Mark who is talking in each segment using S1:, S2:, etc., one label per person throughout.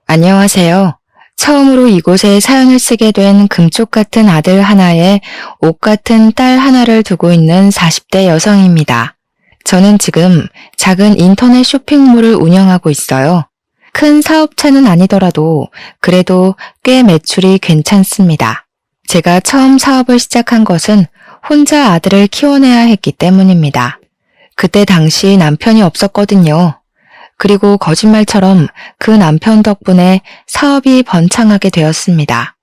S1: 안녕하세요. 처음으로 이곳에 사연을 쓰게 된 금쪽 같은 아들 하나에 옥 같은 딸 하나를 두고 있는 40대 여성입니다. 저는 지금 작은 인터넷 쇼핑몰을 운영하고 있어요. 큰 사업체는 아니더라도 그래도 꽤 매출이 괜찮습니다. 제가 처음 사업을 시작한 것은 혼자 아들을 키워내야 했기 때문입니다. 그때 당시 남편이 없었거든요. 그리고 거짓말처럼 그 남편 덕분에 사업이 번창하게 되었습니다.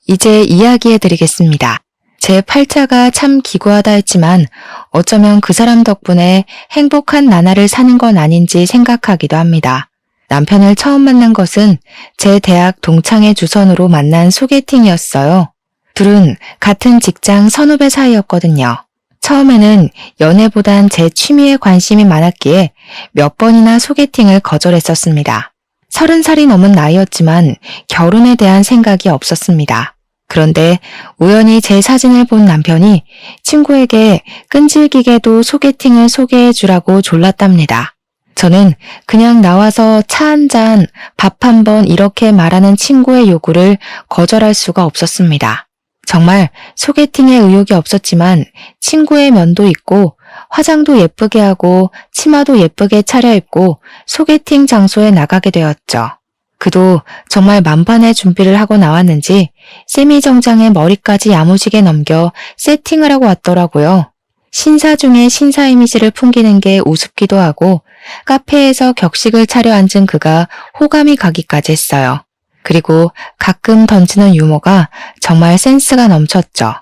S1: 이제 이야기해 드리겠습니다. 제 팔자가 참 기구하다 했지만 어쩌면 그 사람 덕분에 행복한 나날을 사는 건 아닌지 생각하기도 합니다. 남편을 처음 만난 것은 제 대학 동창회 주선으로 만난 소개팅이었어요. 둘은 같은 직장 선후배 사이였거든요. 처음에는 연애보단 제 취미에 관심이 많았기에 몇 번이나 소개팅을 거절했었습니다. 30살이 넘은 나이였지만 결혼에 대한 생각이 없었습니다. 그런데 우연히 제 사진을 본 남편이 친구에게 끈질기게도 소개팅을 소개해 주라고 졸랐답니다. 저는 그냥 나와서 차 한 잔, 밥 한 번 이렇게 말하는 친구의 요구를 거절할 수가 없었습니다. 정말 소개팅에 의욕이 없었지만 친구의 면도 있고 화장도 예쁘게 하고 치마도 예쁘게 차려입고 소개팅 장소에 나가게 되었죠. 그도 정말 만반의 준비를 하고 나왔는지 세미정장에 머리까지 야무지게 넘겨 세팅을 하고 왔더라고요. 신사 중에 신사 이미지를 풍기는 게 우습기도 하고 카페에서 격식을 차려 앉은 그가 호감이 가기까지 했어요. 그리고 가끔 던지는 유머가 정말 센스가 넘쳤죠.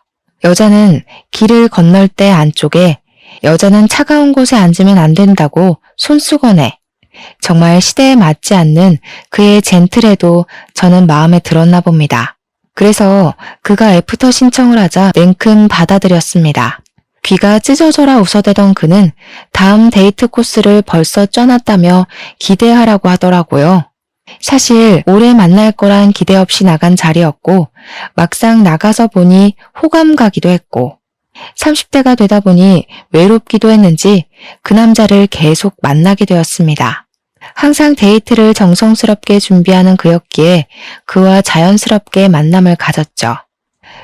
S1: 여자는 길을 건널 때 안쪽에, 여자는 차가운 곳에 앉으면 안 된다고 손수건에. 정말 시대에 맞지 않는 그의 젠틀해도 저는 마음에 들었나 봅니다. 그래서 그가 애프터 신청을 하자 냉큼 받아들였습니다. 귀가 찢어져라 웃어대던 그는 다음 데이트 코스를 벌써 쪄놨다며 기대하라고 하더라고요. 사실 오래 만날 거란 기대 없이 나간 자리였고 막상 나가서 보니 호감 가기도 했고 30대가 되다 보니 외롭기도 했는지 그 남자를 계속 만나게 되었습니다. 항상 데이트를 정성스럽게 준비하는 그였기에 그와 자연스럽게 만남을 가졌죠.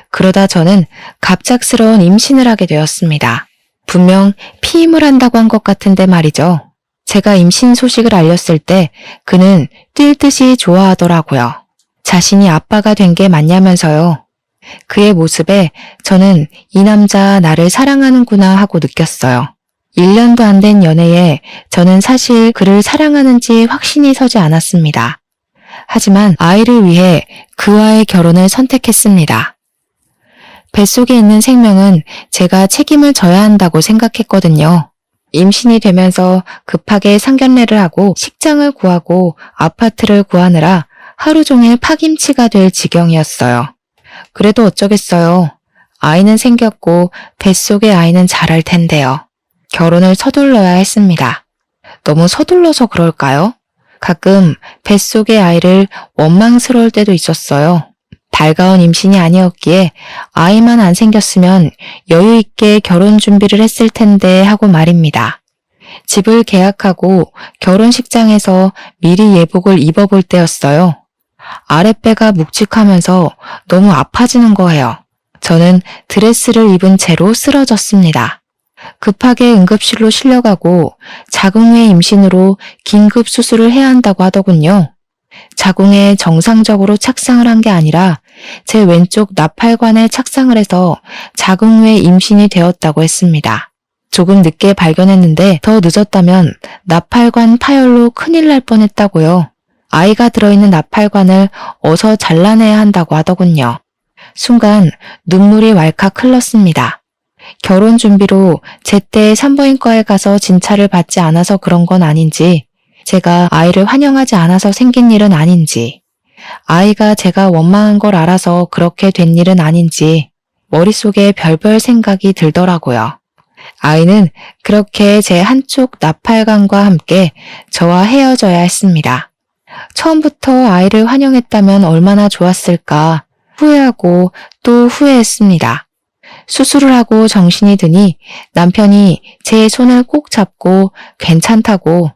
S1: 그러다 저는 갑작스러운 임신을 하게 되었습니다. 분명 피임을 한다고 한 것 같은데 말이죠. 제가 임신 소식을 알렸을 때 그는 뛸 듯이 좋아하더라고요. 자신이 아빠가 된 게 맞냐면서요. 그의 모습에 저는 이 남자 나를 사랑하는구나 하고 느꼈어요. 1년도 안 된 연애에 저는 사실 그를 사랑하는지 확신이 서지 않았습니다. 하지만 아이를 위해 그와의 결혼을 선택했습니다. 뱃속에 있는 생명은 제가 책임을 져야 한다고 생각했거든요. 임신이 되면서 급하게 상견례를 하고 식장을 구하고 아파트를 구하느라 하루 종일 파김치가 될 지경이었어요. 그래도 어쩌겠어요. 아이는 생겼고 뱃속의 아이는 자랄 텐데요. 결혼을 서둘러야 했습니다. 너무 서둘러서 그럴까요? 가끔 뱃속의 아이를 원망스러울 때도 있었어요. 달가운 임신이 아니었기에 아이만 안 생겼으면 여유 있게 결혼 준비를 했을 텐데 하고 말입니다. 집을 계약하고 결혼식장에서 미리 예복을 입어볼 때였어요. 아랫배가 묵직하면서 너무 아파지는 거예요. 저는 드레스를 입은 채로 쓰러졌습니다. 급하게 응급실로 실려가고 자궁외 임신으로 긴급 수술을 해야 한다고 하더군요. 자궁에 정상적으로 착상을 한 게 아니라 제 왼쪽 나팔관에 착상을 해서 자궁외 임신이 되었다고 했습니다. 조금 늦게 발견했는데 더 늦었다면 나팔관 파열로 큰일 날 뻔했다고요. 아이가 들어있는 나팔관을 어서 잘라내야 한다고 하더군요. 순간 눈물이 왈칵 흘렀습니다. 결혼 준비로 제때 산부인과에 가서 진찰을 받지 않아서 그런 건 아닌지, 제가 아이를 환영하지 않아서 생긴 일은 아닌지, 아이가 제가 원망한 걸 알아서 그렇게 된 일은 아닌지 머릿속에 별별 생각이 들더라고요. 아이는 그렇게 제 한쪽 나팔관과 함께 저와 헤어져야 했습니다. 처음부터 아이를 환영했다면 얼마나 좋았을까 후회하고 또 후회했습니다. 수술을 하고 정신이 드니 남편이 제 손을 꼭 잡고 괜찮다고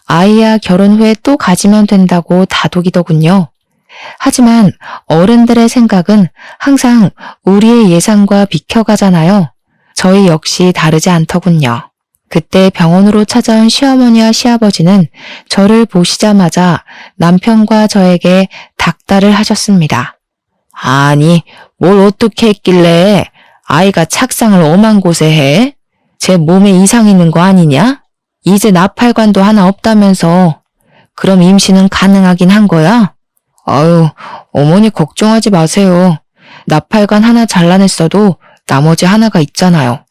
S1: 아이야 결혼 후에 또 가지면 된다고 다독이더군요. 하지만 어른들의 생각은 항상 우리의 예상과 비켜가잖아요. 저희 역시 다르지 않더군요. 그때 병원으로 찾아온 시어머니와 시아버지는 저를 보시자마자 남편과 저에게 닥달을 하셨습니다. 아니, 뭘 어떻게 했길래 아이가 착상을 엄한 곳에 해? 제 몸에 이상 있는 거 아니냐? 이제 나팔관도 하나 없다면서. 그럼 임신은 가능하긴 한 거야? 아유, 어머니 걱정하지 마세요. 나팔관 하나 잘라냈어도 나머지 하나가 있잖아요.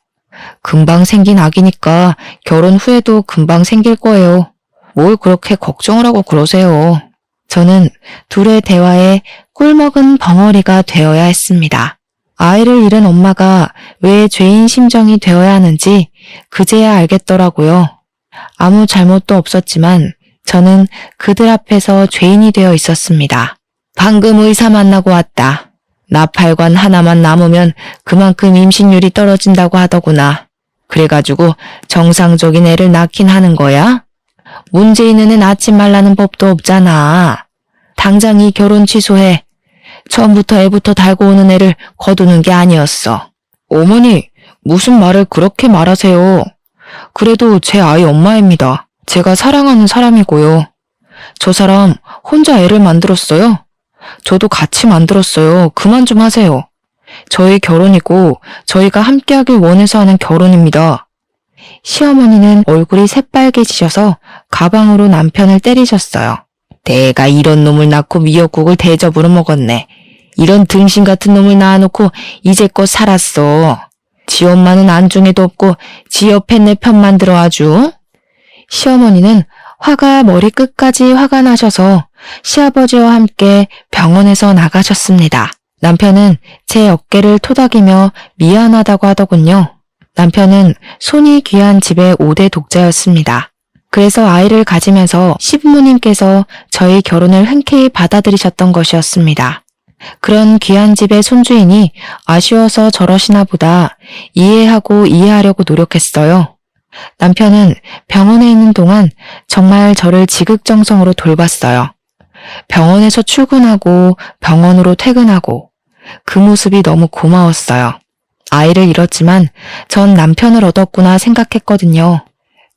S1: 금방 생긴 아기니까 결혼 후에도 금방 생길 거예요. 뭘 그렇게 걱정을 하고 그러세요. 저는 둘의 대화에 꿀먹은 벙어리가 되어야 했습니다. 아이를 잃은 엄마가 왜 죄인 심정이 되어야 하는지 그제야 알겠더라고요. 아무 잘못도 없었지만 저는 그들 앞에서 죄인이 되어 있었습니다. 방금 의사 만나고 왔다. 나팔관 하나만 남으면 그만큼 임신율이 떨어진다고 하더구나. 그래가지고 정상적인 애를 낳긴 하는 거야? 문제 있는 애 낳지 말라는 법도 없잖아. 당장 이 결혼 취소해. 처음부터 애부터 달고 오는 애를 거두는 게 아니었어. 어머니, 무슨 말을 그렇게 말하세요? 그래도 제 아이 엄마입니다. 제가 사랑하는 사람이고요. 저 사람 혼자 애를 만들었어요. 저도 같이 만들었어요. 그만 좀 하세요. 저희 결혼이고 저희가 함께하길 원해서 하는 결혼입니다. 시어머니는 얼굴이 새빨개지셔서 가방으로 남편을 때리셨어요. 내가 이런 놈을 낳고 미역국을 대접으로 먹었네. 이런 등신 같은 놈을 낳아놓고 이제껏 살았어. 지 엄마는 안중에도 없고 지 옆에 내 편만 들어 아주. 시어머니는 화가 머리끝까지 화가 나셔서 시아버지와 함께 병원에서 나가셨습니다. 남편은 제 어깨를 토닥이며 미안하다고 하더군요. 남편은 손이 귀한 집의 5대 독자였습니다. 그래서 아이를 가지면서 시부모님께서 저희 결혼을 흔쾌히 받아들이셨던 것이었습니다. 그런 귀한 집의 손주이니 아쉬워서 저러시나 보다 이해하고 이해하려고 노력했어요. 남편은 병원에 있는 동안 정말 저를 지극정성으로 돌봤어요. 병원에서 출근하고 병원으로 퇴근하고 그 모습이 너무 고마웠어요. 아이를 잃었지만 전 남편을 얻었구나 생각했거든요.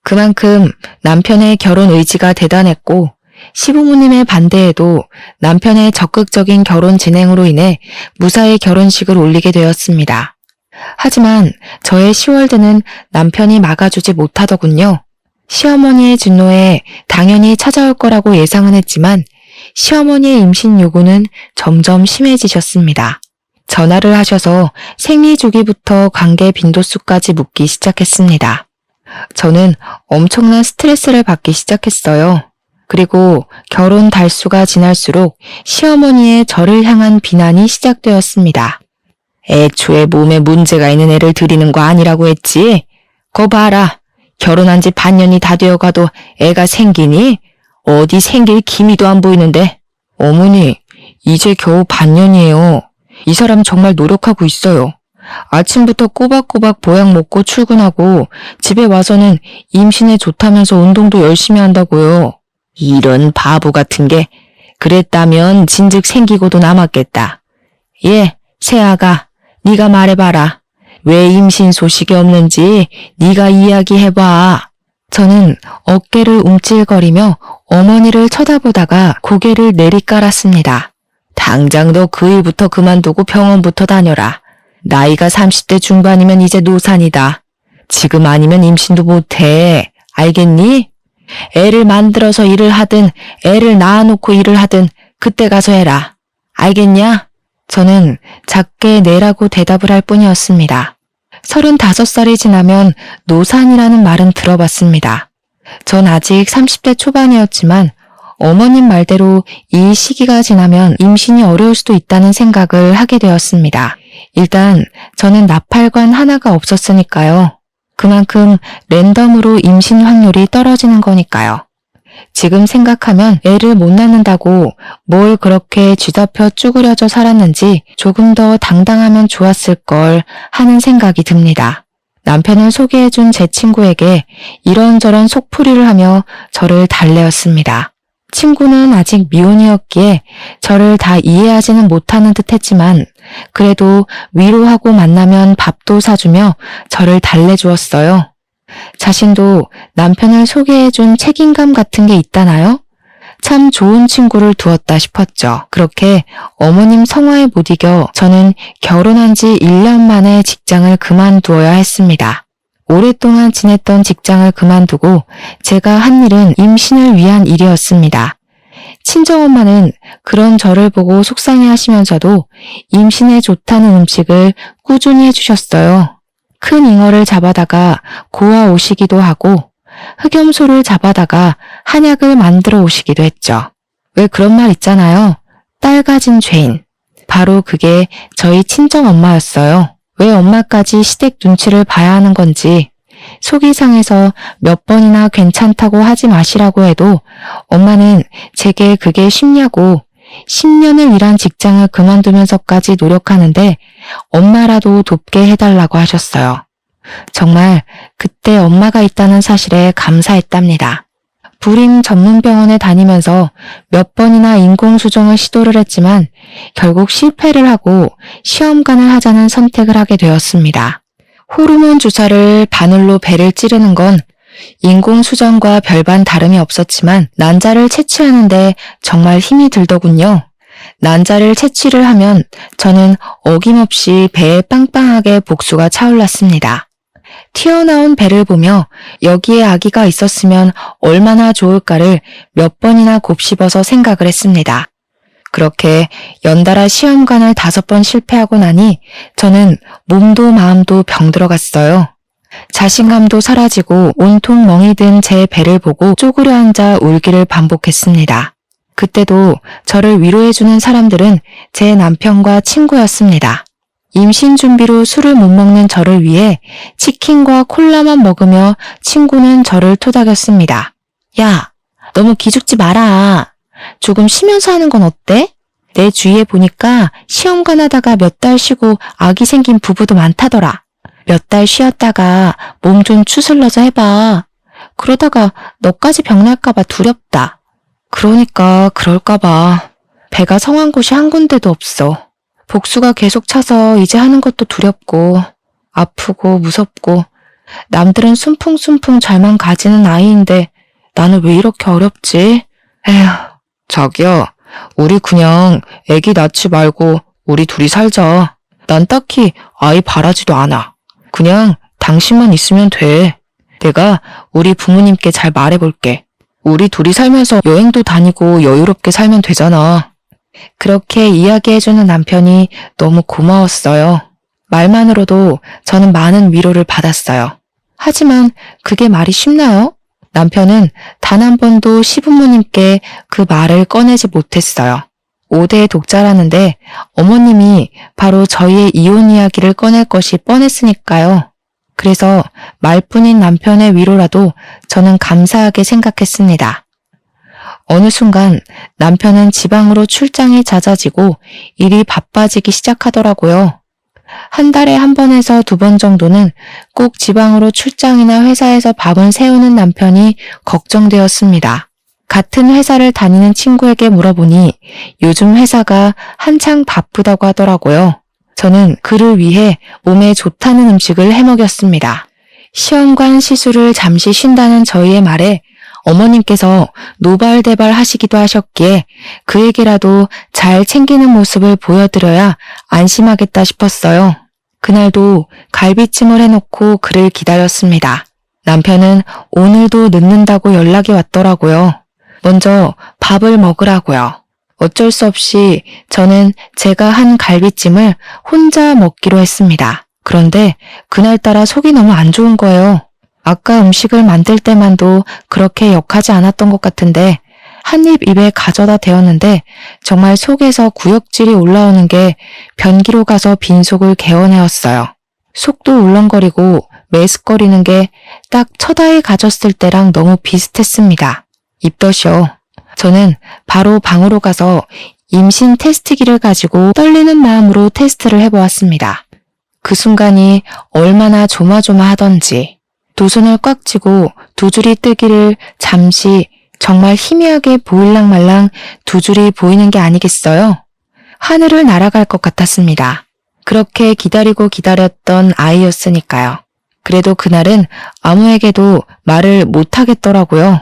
S1: 그만큼 남편의 결혼 의지가 대단했고 시부모님의 반대에도 남편의 적극적인 결혼 진행으로 인해 무사히 결혼식을 올리게 되었습니다. 하지만 저의 시월드는 남편이 막아주지 못하더군요. 시어머니의 진노에 당연히 찾아올 거라고 예상은 했지만 시어머니의 임신 요구는 점점 심해지셨습니다. 전화를 하셔서 생리 주기부터 관계 빈도수까지 묻기 시작했습니다. 저는 엄청난 스트레스를 받기 시작했어요. 그리고 결혼 달수가 지날수록 시어머니의 저를 향한 비난이 시작되었습니다. 애초에 몸에 문제가 있는 애를 들이는 거 아니라고 했지? 거 봐라. 결혼한 지 반년이 다 되어가도 애가 생기니? 어디 생길 기미도 안 보이는데. 어머니, 이제 겨우 반년이에요. 이 사람 정말 노력하고 있어요. 아침부터 꼬박꼬박 보약 먹고 출근하고 집에 와서는 임신에 좋다면서 운동도 열심히 한다고요. 이런 바보 같은 게. 그랬다면 진즉 생기고도 남았겠다. 예, 새아가, 네가 말해봐라. 왜 임신 소식이 없는지 네가 이야기해봐. 저는 어깨를 움찔거리며 어머니를 쳐다보다가 고개를 내리깔았습니다. 당장 너 그 일부터 그만두고 병원부터 다녀라. 나이가 30대 중반이면 이제 노산이다. 지금 아니면 임신도 못해. 알겠니? 애를 만들어서 일을 하든 애를 낳아놓고 일을 하든 그때 가서 해라. 알겠냐? 저는 작게 네라고 대답을 할 뿐이었습니다. 35살이 지나면 노산이라는 말은 들어봤습니다. 전 아직 30대 초반이었지만 어머님 말대로 이 시기가 지나면 임신이 어려울 수도 있다는 생각을 하게 되었습니다. 일단 저는 나팔관 하나가 없었으니까요. 그만큼 랜덤으로 임신 확률이 떨어지는 거니까요. 지금 생각하면 애를 못 낳는다고 뭘 그렇게 쥐잡혀 쭈그려져 살았는지 조금 더 당당하면 좋았을 걸 하는 생각이 듭니다. 남편을 소개해준 제 친구에게 이런저런 속풀이를 하며 저를 달래었습니다. 친구는 아직 미혼이었기에 저를 다 이해하지는 못하는 듯 했지만 그래도 위로하고 만나면 밥도 사주며 저를 달래주었어요. 자신도 남편을 소개해준 책임감 같은 게 있다나요? 참 좋은 친구를 두었다 싶었죠. 그렇게 어머님 성화에 못 이겨 저는 결혼한 지 1년 만에 직장을 그만두어야 했습니다. 오랫동안 지냈던 직장을 그만두고 제가 한 일은 임신을 위한 일이었습니다. 친정엄마는 그런 저를 보고 속상해하시면서도 임신에 좋다는 음식을 꾸준히 해주셨어요. 큰 잉어를 잡아다가 고아 오시기도 하고 흑염소를 잡아다가 한약을 만들어 오시기도 했죠. 왜 그런 말 있잖아요. 딸 가진 죄인. 바로 그게 저희 친정엄마였어요. 왜 엄마까지 시댁 눈치를 봐야 하는 건지 속이 상해서 몇 번이나 괜찮다고 하지 마시라고 해도 엄마는 제게 그게 쉽냐고 10년을 일한 직장을 그만두면서까지 노력하는데 엄마라도 돕게 해달라고 하셨어요. 정말 그때 엄마가 있다는 사실에 감사했답니다. 불임 전문병원에 다니면서 몇 번이나 인공수정을 시도를 했지만 결국 실패를 하고 시험관을 하자는 선택을 하게 되었습니다. 호르몬 주사를 바늘로 배를 찌르는 건 인공수정과 별반 다름이 없었지만 난자를 채취하는데 정말 힘이 들더군요. 난자를 채취를 하면 저는 어김없이 배에 빵빵하게 복수가 차올랐습니다. 튀어나온 배를 보며 여기에 아기가 있었으면 얼마나 좋을까를 몇 번이나 곱씹어서 생각을 했습니다. 그렇게 연달아 시험관을 5번 실패하고 나니 저는 몸도 마음도 병들어갔어요. 자신감도 사라지고 온통 멍이 든 제 배를 보고 쪼그려 앉아 울기를 반복했습니다. 그때도 저를 위로해주는 사람들은 제 남편과 친구였습니다. 임신 준비로 술을 못 먹는 저를 위해 치킨과 콜라만 먹으며 친구는 저를 토닥였습니다. 야, 너무 기죽지 마라. 조금 쉬면서 하는 건 어때? 내 주위에 보니까 시험관 하다가 몇 달 쉬고 아기 생긴 부부도 많다더라. 몇 달 쉬었다가 몸 좀 추슬러서 해봐. 그러다가 너까지 병날까봐 두렵다. 그러니까 그럴까봐. 배가 성한 곳이 한 군데도 없어. 복수가 계속 차서 이제 하는 것도 두렵고 아프고 무섭고 남들은 순풍순풍 잘만 가지는 아이인데 나는 왜 이렇게 어렵지? 에휴, 자기야, 우리 그냥 애기 낳지 말고 우리 둘이 살자. 난 딱히 아이 바라지도 않아. 그냥 당신만 있으면 돼. 내가 우리 부모님께 잘 말해볼게. 우리 둘이 살면서 여행도 다니고 여유롭게 살면 되잖아. 그렇게 이야기해주는 남편이 너무 고마웠어요. 말만으로도 저는 많은 위로를 받았어요. 하지만 그게 말이 쉽나요? 남편은 단 한 번도 시부모님께 그 말을 꺼내지 못했어요. 5대 독자라는데 어머님이 바로 저희의 이혼 이야기를 꺼낼 것이 뻔했으니까요. 그래서 말뿐인 남편의 위로라도 저는 감사하게 생각했습니다. 어느 순간 남편은 지방으로 출장이 잦아지고 일이 바빠지기 시작하더라고요. 한 달에 1번에서 2번 정도는 꼭 지방으로 출장이나 회사에서 밥을 세우는 남편이 걱정되었습니다. 같은 회사를 다니는 친구에게 물어보니 요즘 회사가 한창 바쁘다고 하더라고요. 저는 그를 위해 몸에 좋다는 음식을 해먹였습니다. 시험관 시술을 잠시 쉰다는 저희의 말에 어머님께서 노발대발 하시기도 하셨기에 그에게라도 잘 챙기는 모습을 보여드려야 안심하겠다 싶었어요. 그날도 갈비찜을 해놓고 그를 기다렸습니다. 남편은 오늘도 늦는다고 연락이 왔더라고요. 먼저 밥을 먹으라고요. 어쩔 수 없이 저는 제가 한 갈비찜을 혼자 먹기로 했습니다. 그런데 그날따라 속이 너무 안 좋은 거예요. 아까 음식을 만들 때만도 그렇게 역하지 않았던 것 같은데 한 입 입에 가져다 대었는데 정말 속에서 구역질이 올라오는 게 변기로 가서 빈속을 개어내었어요. 속도 울렁거리고 메스거리는 게 딱 첫 아이 가졌을 때랑 너무 비슷했습니다. 입덧이요. 저는 바로 방으로 가서 임신 테스트기를 가지고 떨리는 마음으로 테스트를 해보았습니다. 그 순간이 얼마나 조마조마하던지 두 손을 꽉 쥐고 두 줄이 뜨기를 잠시 정말 희미하게 보일랑말랑 두 줄이 보이는 게 아니겠어요? 하늘을 날아갈 것 같았습니다. 그렇게 기다리고 기다렸던 아이였으니까요. 그래도 그날은 아무에게도 말을 못하겠더라고요.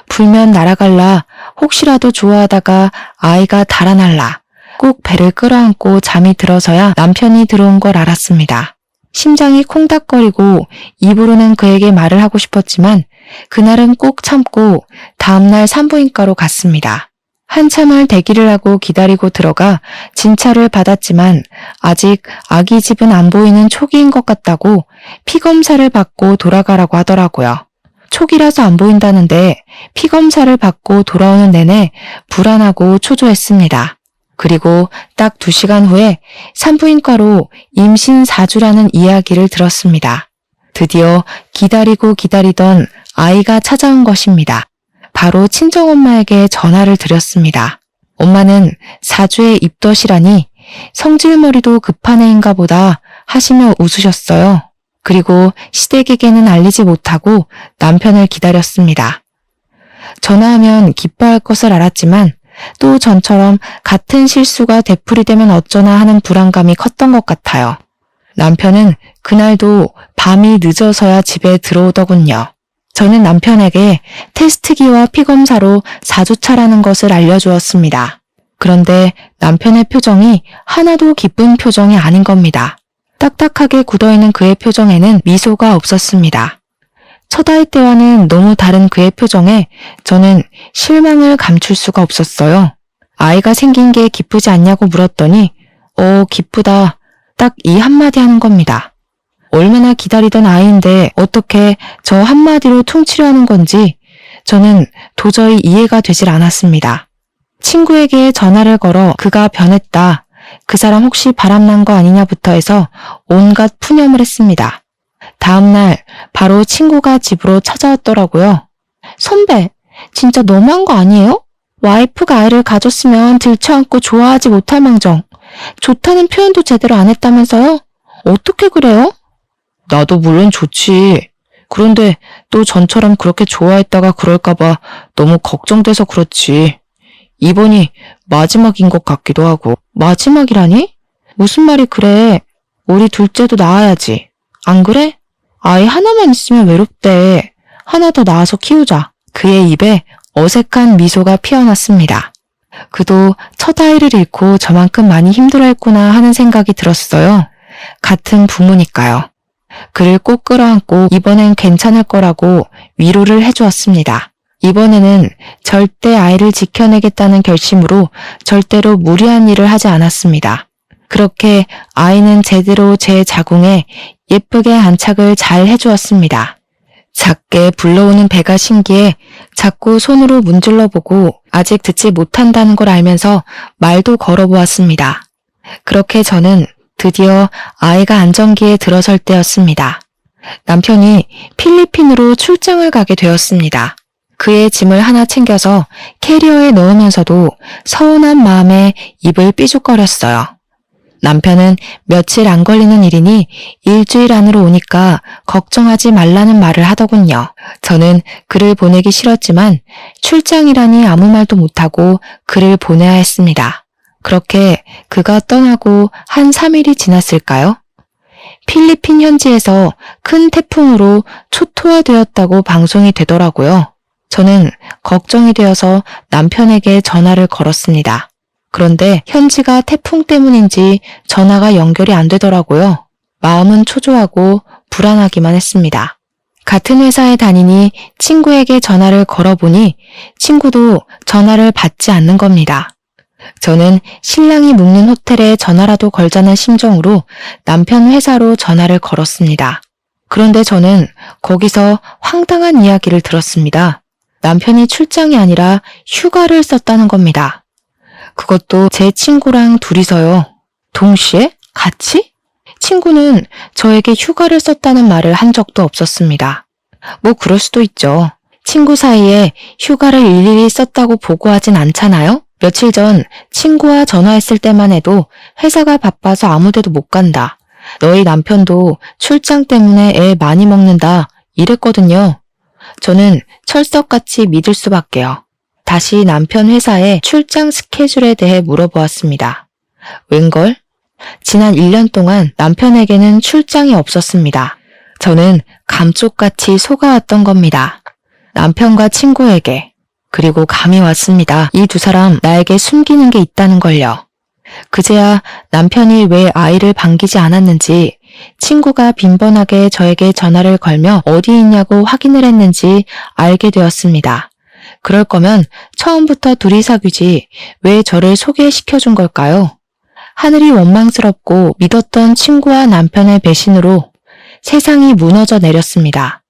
S1: 불면 날아갈라, 혹시라도 좋아하다가 아이가 달아날라, 꼭 배를 끌어안고 잠이 들어서야 남편이 들어온 걸 알았습니다. 심장이 콩닥거리고 입으로는 그에게 말을 하고 싶었지만 그날은 꼭 참고 다음날 산부인과로 갔습니다. 한참을 대기를 하고 기다리고 들어가 진찰을 받았지만 아직 아기 집은 안 보이는 초기인 것 같다고 피검사를 받고 돌아가라고 하더라고요. 초기라서 안 보인다는데 피검사를 받고 돌아오는 내내 불안하고 초조했습니다. 그리고 딱 2시간 후에 산부인과로 임신 4주라는 이야기를 들었습니다. 드디어 기다리고 기다리던 아이가 찾아온 것입니다. 바로 친정엄마에게 전화를 드렸습니다. 엄마는 4주의 입덧이라니 성질머리도 급한 애인가 보다 하시며 웃으셨어요. 그리고 시댁에게는 알리지 못하고 남편을 기다렸습니다. 전화하면 기뻐할 것을 알았지만 또 전처럼 같은 실수가 되풀이되면 어쩌나 하는 불안감이 컸던 것 같아요. 남편은 그날도 밤이 늦어서야 집에 들어오더군요. 저는 남편에게 테스트기와 피검사로 4주차라는 것을 알려주었습니다. 그런데 남편의 표정이 하나도 기쁜 표정이 아닌 겁니다. 딱딱하게 굳어있는 그의 표정에는 미소가 없었습니다. 첫 아이 때와는 너무 다른 그의 표정에 저는 실망을 감출 수가 없었어요. 아이가 생긴 게 기쁘지 않냐고 물었더니 기쁘다. 딱 이 한마디 하는 겁니다. 얼마나 기다리던 아이인데 어떻게 저 한마디로 퉁치려 하는 건지 저는 도저히 이해가 되질 않았습니다. 친구에게 전화를 걸어 그가 변했다. 그 사람 혹시 바람난 거 아니냐부터 해서 온갖 푸념을 했습니다. 다음날 바로 친구가 집으로 찾아왔더라고요. 선배, 진짜 너무한 거 아니에요? 와이프가 아이를 가졌으면 들쳐안고 좋아하지 못할 망정. 좋다는 표현도 제대로 안 했다면서요? 어떻게 그래요? 나도 물론 좋지. 그런데 또 전처럼 그렇게 좋아했다가 그럴까봐 너무 걱정돼서 그렇지. 이번이 마지막인 것 같기도 하고. 마지막이라니? 무슨 말이 그래. 우리 둘째도 낳아야지. 안 그래? 아이 하나만 있으면 외롭대. 하나 더 낳아서 키우자. 그의 입에 어색한 미소가 피어났습니다. 그도 첫 아이를 잃고 저만큼 많이 힘들어했구나 하는 생각이 들었어요. 같은 부모니까요. 그를 꼭 끌어안고 이번엔 괜찮을 거라고 위로를 해주었습니다. 이번에는 절대 아이를 지켜내겠다는 결심으로 절대로 무리한 일을 하지 않았습니다. 그렇게 아이는 제대로 제 자궁에 예쁘게 안착을 잘 해주었습니다. 작게 불러오는 배가 신기해 자꾸 손으로 문질러보고 아직 듣지 못한다는 걸 알면서 말도 걸어보았습니다. 그렇게 저는 드디어 아이가 안정기에 들어설 때였습니다. 남편이 필리핀으로 출장을 가게 되었습니다. 그의 짐을 하나 챙겨서 캐리어에 넣으면서도 서운한 마음에 입을 삐죽거렸어요. 남편은 며칠 안 걸리는 일이니 일주일 안으로 오니까 걱정하지 말라는 말을 하더군요. 저는 그를 보내기 싫었지만 출장이라니 아무 말도 못하고 그를 보내야 했습니다. 그렇게 그가 떠나고 한 3일이 지났을까요? 필리핀 현지에서 큰 태풍으로 초토화되었다고 방송이 되더라고요. 저는 걱정이 되어서 남편에게 전화를 걸었습니다. 그런데 현지가 태풍 때문인지 전화가 연결이 안 되더라고요. 마음은 초조하고 불안하기만 했습니다. 같은 회사에 다니니 친구에게 전화를 걸어보니 친구도 전화를 받지 않는 겁니다. 저는 신랑이 묵는 호텔에 전화라도 걸자는 심정으로 남편 회사로 전화를 걸었습니다. 그런데 저는 거기서 황당한 이야기를 들었습니다. 남편이 출장이 아니라 휴가를 썼다는 겁니다. 그것도 제 친구랑 둘이서요. 동시에? 같이? 친구는 저에게 휴가를 썼다는 말을 한 적도 없었습니다. 뭐 그럴 수도 있죠. 친구 사이에 휴가를 일일이 썼다고 보고하진 않잖아요? 며칠 전 친구와 전화했을 때만 해도 회사가 바빠서 아무 데도 못 간다. 너희 남편도 출장 때문에 애 많이 먹는다 이랬거든요. 저는 철석같이 믿을 수밖에요. 다시 남편 회사의 출장 스케줄에 대해 물어보았습니다. 웬걸? 지난 1년 동안 남편에게는 출장이 없었습니다. 저는 감쪽같이 속아왔던 겁니다. 남편과 친구에게, 그리고 감이 왔습니다. 이 두 사람 나에게 숨기는 게 있다는 걸요. 그제야 남편이 왜 아이를 반기지 않았는지, 친구가 빈번하게 저에게 전화를 걸며 어디 있냐고 확인을 했는지 알게 되었습니다. 그럴 거면 처음부터 둘이 사귀지 왜 저를 소개시켜준 걸까요? 하늘이 원망스럽고 믿었던 친구와 남편의 배신으로 세상이 무너져 내렸습니다.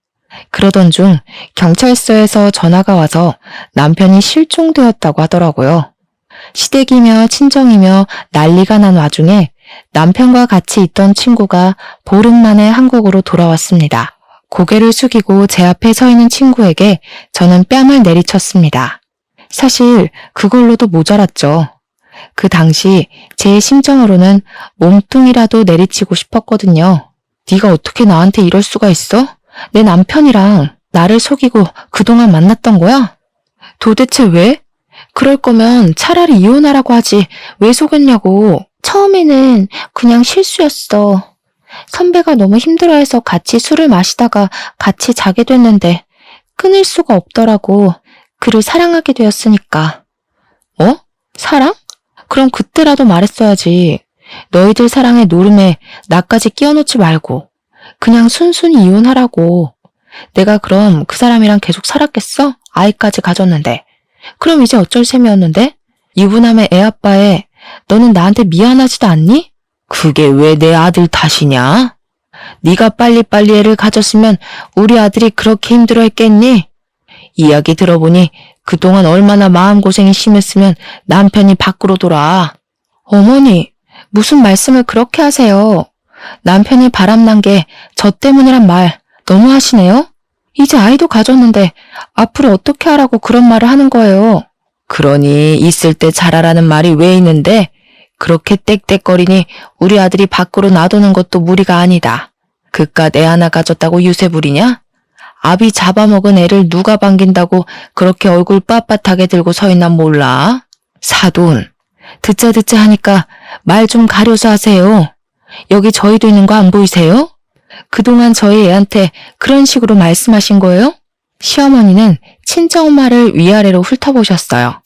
S1: 그러던 중 경찰서에서 전화가 와서 남편이 실종되었다고 하더라고요. 시댁이며 친정이며 난리가 난 와중에 남편과 같이 있던 친구가 보름 만에 한국으로 돌아왔습니다. 고개를 숙이고 제 앞에 서 있는 친구에게 저는 뺨을 내리쳤습니다. 사실 그걸로도 모자랐죠. 그 당시 제 심정으로는 몸뚱이라도 내리치고 싶었거든요. 네가 어떻게 나한테 이럴 수가 있어? 내 남편이랑 나를 속이고 그동안 만났던 거야? 도대체 왜? 그럴 거면 차라리 이혼하라고 하지 왜 속였냐고. 처음에는 그냥 실수였어. 선배가 너무 힘들어해서 같이 술을 마시다가 같이 자게 됐는데 끊을 수가 없더라고. 그를 사랑하게 되었으니까. 어? 사랑? 그럼 그때라도 말했어야지. 너희들 사랑의 노름에 나까지 끼워놓지 말고 그냥 순순히 이혼하라고. 내가 그럼 그 사람이랑 계속 살았겠어? 아이까지 가졌는데. 그럼 이제 어쩔 셈이었는데? 유부남의 애아빠에 너는 나한테 미안하지도 않니? 그게 왜 내 아들 탓이냐? 네가 빨리빨리 애를 가졌으면 우리 아들이 그렇게 힘들어했겠니? 이야기 들어보니 그동안 얼마나 마음고생이 심했으면 남편이 밖으로 돌아. 어머니, 무슨 말씀을 그렇게 하세요? 남편이 바람난 게 저 때문이란 말 너무 하시네요? 이제 아이도 가졌는데 앞으로 어떻게 하라고 그런 말을 하는 거예요? 그러니 있을 때 잘하라는 말이 왜 있는데 그렇게 떽떽거리니 우리 아들이 밖으로 놔두는 것도 무리가 아니다. 그깟 애 하나 가졌다고 유세 부리냐? 아비 잡아먹은 애를 누가 반긴다고 그렇게 얼굴 빳빳하게 들고 서 있나 몰라? 사돈, 듣자 하니까 말 좀 가려서 하세요. 여기 저희도 있는 거 안 보이세요? 그동안 저희 애한테 그런 식으로 말씀하신 거예요? 시어머니는 친정엄마를 위아래로 훑어보셨어요.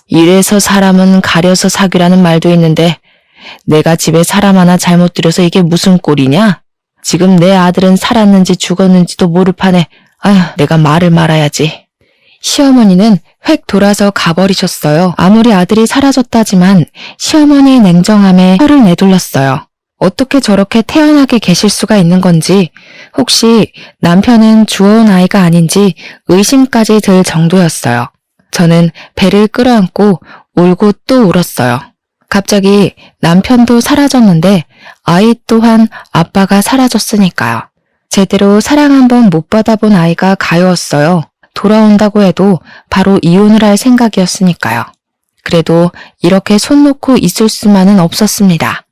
S1: 이래서 사람은 가려서 사귀라는 말도 있는데 내가 집에 사람 하나 잘못 들여서 이게 무슨 꼴이냐? 지금 내 아들은 살았는지 죽었는지도 모를 판에 아휴, 내가 말을 말아야지. 시어머니는 획 돌아서 가버리셨어요. 아무리 아들이 사라졌다지만 시어머니의 냉정함에 혀를 내둘렀어요. 어떻게 저렇게 태연하게 계실 수가 있는 건지, 혹시 남편은 주워온 아이가 아닌지 의심까지 들 정도였어요. 저는 배를 끌어안고 울고 또 울었어요. 갑자기 남편도 사라졌는데 아이 또한 아빠가 사라졌으니까요. 제대로 사랑 한번 못 받아본 아이가 가여웠어요. 돌아온다고 해도 바로 이혼을 할 생각이었으니까요. 그래도 이렇게 손 놓고 있을 수만은 없었습니다.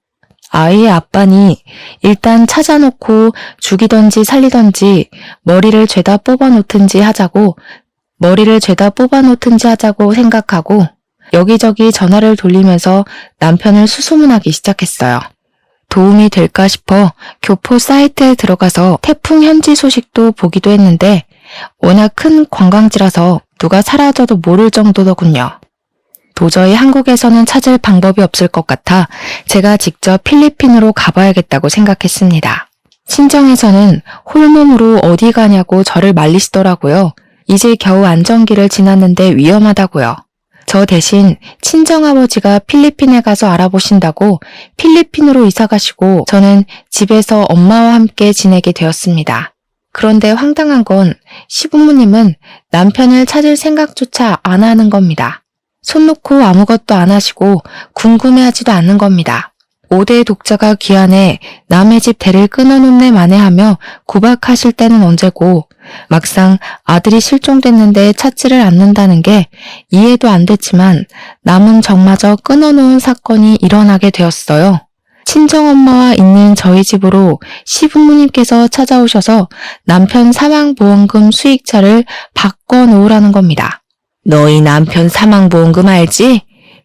S1: 아이의 아빠니 일단 찾아놓고 죽이던지 살리던지 머리를 죄다 뽑아놓든지 하자고 생각하고 여기저기 전화를 돌리면서 남편을 수소문하기 시작했어요. 도움이 될까 싶어 교포 사이트에 들어가서 태풍 현지 소식도 보기도 했는데 워낙 큰 관광지라서 누가 사라져도 모를 정도더군요. 도저히 한국에서는 찾을 방법이 없을 것 같아 제가 직접 필리핀으로 가봐야겠다고 생각했습니다. 친정에서는 홀몸으로 어디 가냐고 저를 말리시더라고요. 이제 겨우 안정기를 지났는데 위험하다고요. 저 대신 친정아버지가 필리핀에 가서 알아보신다고 필리핀으로 이사가시고 저는 집에서 엄마와 함께 지내게 되었습니다. 그런데 황당한 건 시부모님은 남편을 찾을 생각조차 안 하는 겁니다. 손 놓고 아무것도 안 하시고 궁금해하지도 않는 겁니다. 5대 독자가 귀환해 남의 집 대를 끊어놓네 마네하며 구박하실 때는 언제고 막상 아들이 실종됐는데 찾지를 않는다는 게 이해도 안 됐지만 남은 정마저 끊어놓은 사건이 일어나게 되었어요. 친정엄마와 있는 저희 집으로 시부모님께서 찾아오셔서 남편 사망보험금 수익자를 바꿔놓으라는 겁니다. 너희 남편 사망보험금 알지?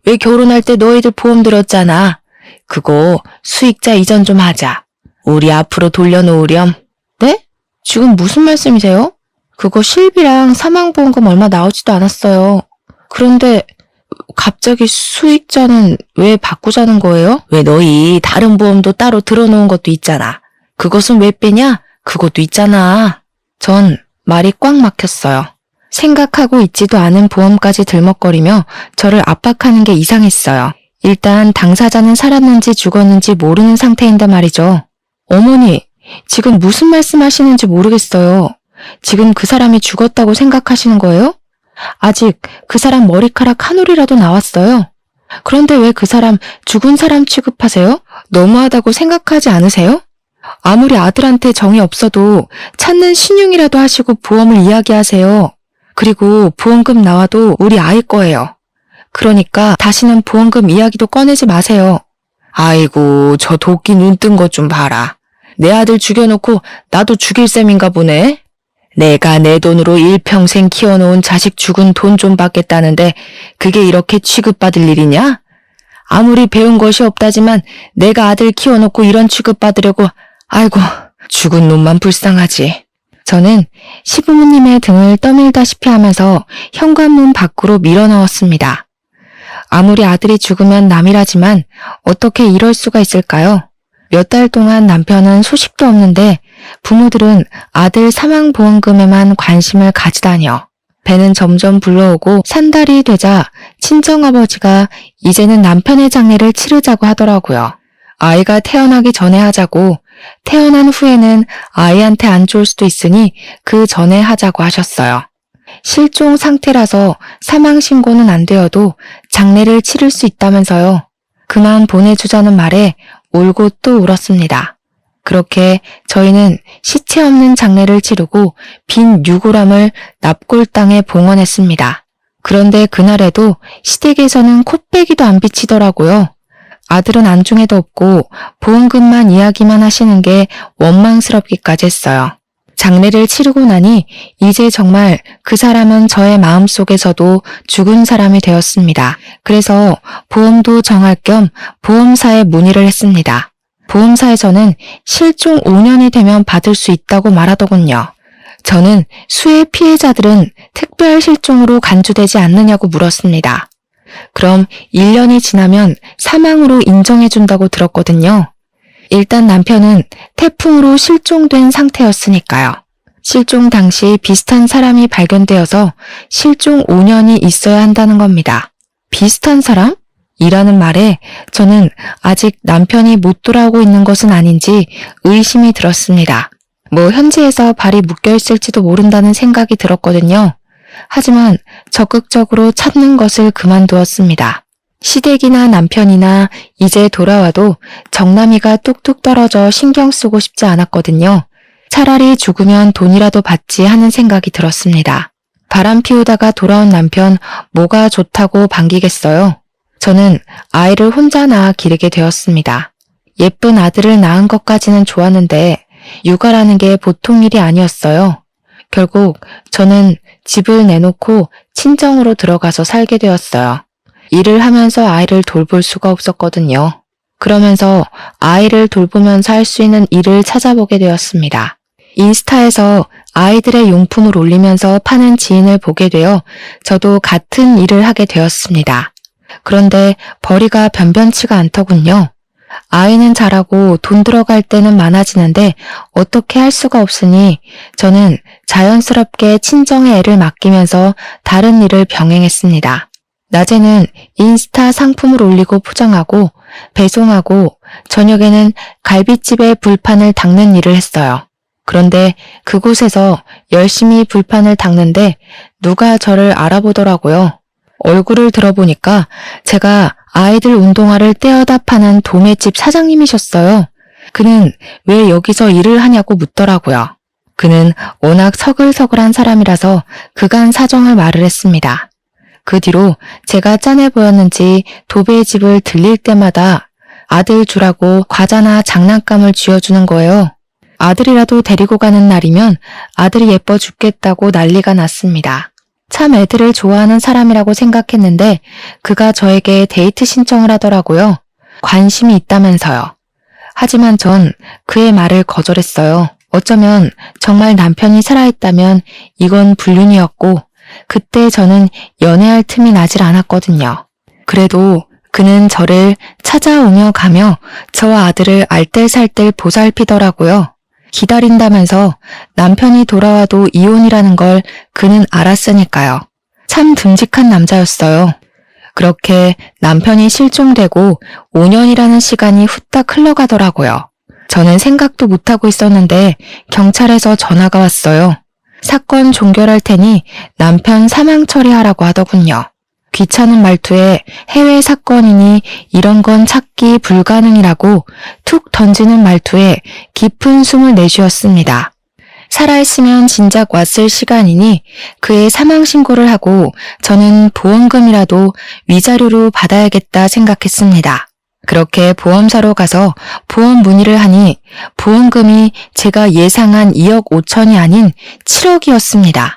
S1: 왜 결혼할 때 너희들 보험 들었잖아. 그거 수익자 이전 좀 하자. 우리 앞으로 돌려놓으렴. 네? 지금 무슨 말씀이세요? 그거 실비랑 사망보험금 얼마 나오지도 않았어요. 그런데 갑자기 수익자는 왜 바꾸자는 거예요? 왜 너희 다른 보험도 따로 들어놓은 것도 있잖아. 그것은 왜 빼냐? 그것도 있잖아. 전 말이 꽉 막혔어요. 생각하고 있지도 않은 보험까지 들먹거리며 저를 압박하는 게 이상했어요. 일단 당사자는 살았는지 죽었는지 모르는 상태인데 말이죠. 어머니, 지금 무슨 말씀하시는지 모르겠어요. 지금 그 사람이 죽었다고 생각하시는 거예요? 아직 그 사람 머리카락 한 올이라도 나왔어요. 그런데 왜 그 사람 죽은 사람 취급하세요? 너무하다고 생각하지 않으세요? 아무리 아들한테 정이 없어도 찾는 신용이라도 하시고 보험을 이야기하세요. 그리고 보험금 나와도 우리 아이 거예요. 그러니까 다시는 보험금 이야기도 꺼내지 마세요. 아이고, 저 도끼 눈 뜬 것 좀 봐라. 내 아들 죽여놓고 나도 죽일 셈인가 보네. 내가 내 돈으로 일평생 키워놓은 자식 죽은 돈 좀 받겠다는데 그게 이렇게 취급받을 일이냐? 아무리 배운 것이 없다지만 내가 아들 키워놓고 이런 취급받으려고, 아이고, 죽은 놈만 불쌍하지. 저는 시부모님의 등을 떠밀다시피 하면서 현관문 밖으로 밀어넣었습니다. 아무리 아들이 죽으면 남이라지만 어떻게 이럴 수가 있을까요? 몇 달 동안 남편은 소식도 없는데 부모들은 아들 사망보험금에만 관심을 가지다니요. 배는 점점 불러오고 산달이 되자 친정아버지가 이제는 남편의 장례를 치르자고 하더라고요. 아이가 태어나기 전에 하자고, 태어난 후에는 아이한테 안 좋을 수도 있으니 그 전에 하자고 하셨어요. 실종 상태라서 사망신고는 안 되어도 장례를 치를 수 있다면서요. 그만 보내주자는 말에 울고 또 울었습니다. 그렇게 저희는 시체 없는 장례를 치르고 빈 유골함을 납골 땅에 봉헌했습니다. 그런데 그날에도 시댁에서는 코빼기도 안 비치더라고요. 아들은 안중에도 없고 보험금만 이야기만 하시는 게 원망스럽기까지 했어요. 장례를 치르고 나니 이제 정말 그 사람은 저의 마음속에서도 죽은 사람이 되었습니다. 그래서 보험도 정할 겸 보험사에 문의를 했습니다. 보험사에서는 실종 5년이 되면 받을 수 있다고 말하더군요. 저는 수해 피해자들은 특별 실종으로 간주되지 않느냐고 물었습니다. 그럼 1년이 지나면 사망으로 인정해준다고 들었거든요. 일단 남편은 태풍으로 실종된 상태였으니까요. 실종 당시 비슷한 사람이 발견되어서 실종 5년이 있어야 한다는 겁니다. 비슷한 사람? 이라는 말에 저는 아직 남편이 못 돌아오고 있는 것은 아닌지 의심이 들었습니다. 현지에서 발이 묶여있을지도 모른다는 생각이 들었거든요. 하지만 적극적으로 찾는 것을 그만두었습니다. 시댁이나 남편이나 이제 돌아와도 정남이가 뚝뚝 떨어져 신경 쓰고 싶지 않았거든요. 차라리 죽으면 돈이라도 받지 하는 생각이 들었습니다. 바람 피우다가 돌아온 남편 뭐가 좋다고 반기겠어요. 저는 아이를 혼자 낳아 기르게 되었습니다. 예쁜 아들을 낳은 것까지는 좋았는데 육아라는 게 보통 일이 아니었어요. 결국 저는 집을 내놓고 친정으로 들어가서 살게 되었어요. 일을 하면서 아이를 돌볼 수가 없었거든요. 그러면서 아이를 돌보면서 할 수 있는 일을 찾아보게 되었습니다. 인스타에서 아이들의 용품을 올리면서 파는 지인을 보게 되어 저도 같은 일을 하게 되었습니다. 그런데 벌이가 변변치가 않더군요. 아이는 자라고 돈 들어갈 때는 많아지는데 어떻게 할 수가 없으니 저는 자연스럽게 친정의 애를 맡기면서 다른 일을 병행했습니다. 낮에는 인스타 상품을 올리고 포장하고 배송하고 저녁에는 갈비집에 불판을 닦는 일을 했어요. 그런데 그곳에서 열심히 불판을 닦는데 누가 저를 알아보더라고요. 얼굴을 들어보니까 제가 아이들 운동화를 떼어다 파는 도매집 사장님이셨어요. 그는 왜 여기서 일을 하냐고 묻더라고요. 그는 워낙 서글서글한 사람이라서 그간 사정을 말을 했습니다. 그 뒤로 제가 짠해 보였는지 도배집을 들릴 때마다 아들 주라고 과자나 장난감을 쥐어주는 거예요. 아들이라도 데리고 가는 날이면 아들이 예뻐 죽겠다고 난리가 났습니다. 참 애들을 좋아하는 사람이라고 생각했는데 그가 저에게 데이트 신청을 하더라고요. 관심이 있다면서요. 하지만 전 그의 말을 거절했어요. 어쩌면 정말 남편이 살아있다면 이건 불륜이었고 그때 저는 연애할 틈이 나질 않았거든요. 그래도 그는 저를 찾아오며 가며 저와 아들을 알뜰살뜰 보살피더라고요. 기다린다면서 남편이 돌아와도 이혼이라는 걸 그는 알았으니까요. 참 듬직한 남자였어요. 그렇게 남편이 실종되고 5년이라는 시간이 후딱 흘러가더라고요. 저는 생각도 못하고 있었는데 경찰에서 전화가 왔어요. 사건 종결할 테니 남편 사망 처리하라고 하더군요. 귀찮은 말투에 해외 사건이니 이런 건 찾기 불가능이라고 툭 던지는 말투에 깊은 숨을 내쉬었습니다. 살아있으면 진작 왔을 시간이니 그의 사망 신고를 하고 저는 보험금이라도 위자료로 받아야겠다 생각했습니다. 그렇게 보험사로 가서 보험 문의를 하니 보험금이 제가 예상한 2억 5천이 아닌 7억이었습니다.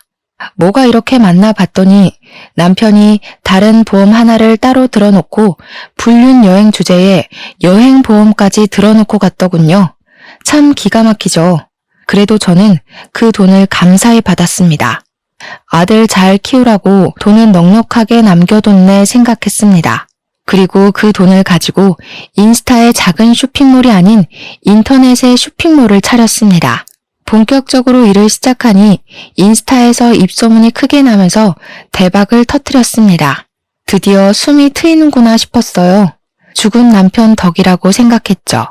S1: 뭐가 이렇게 많나 봤더니 남편이 다른 보험 하나를 따로 들어놓고 불륜 여행 주제에 여행 보험까지 들어놓고 갔더군요. 참 기가 막히죠. 그래도 저는 그 돈을 감사히 받았습니다. 아들 잘 키우라고 돈은 넉넉하게 남겨뒀네 생각했습니다. 그리고 그 돈을 가지고 인스타의 작은 쇼핑몰이 아닌 인터넷의 쇼핑몰을 차렸습니다. 본격적으로 일을 시작하니 인스타에서 입소문이 크게 나면서 대박을 터뜨렸습니다. 드디어 숨이 트이는구나 싶었어요. 죽은 남편 덕이라고 생각했죠.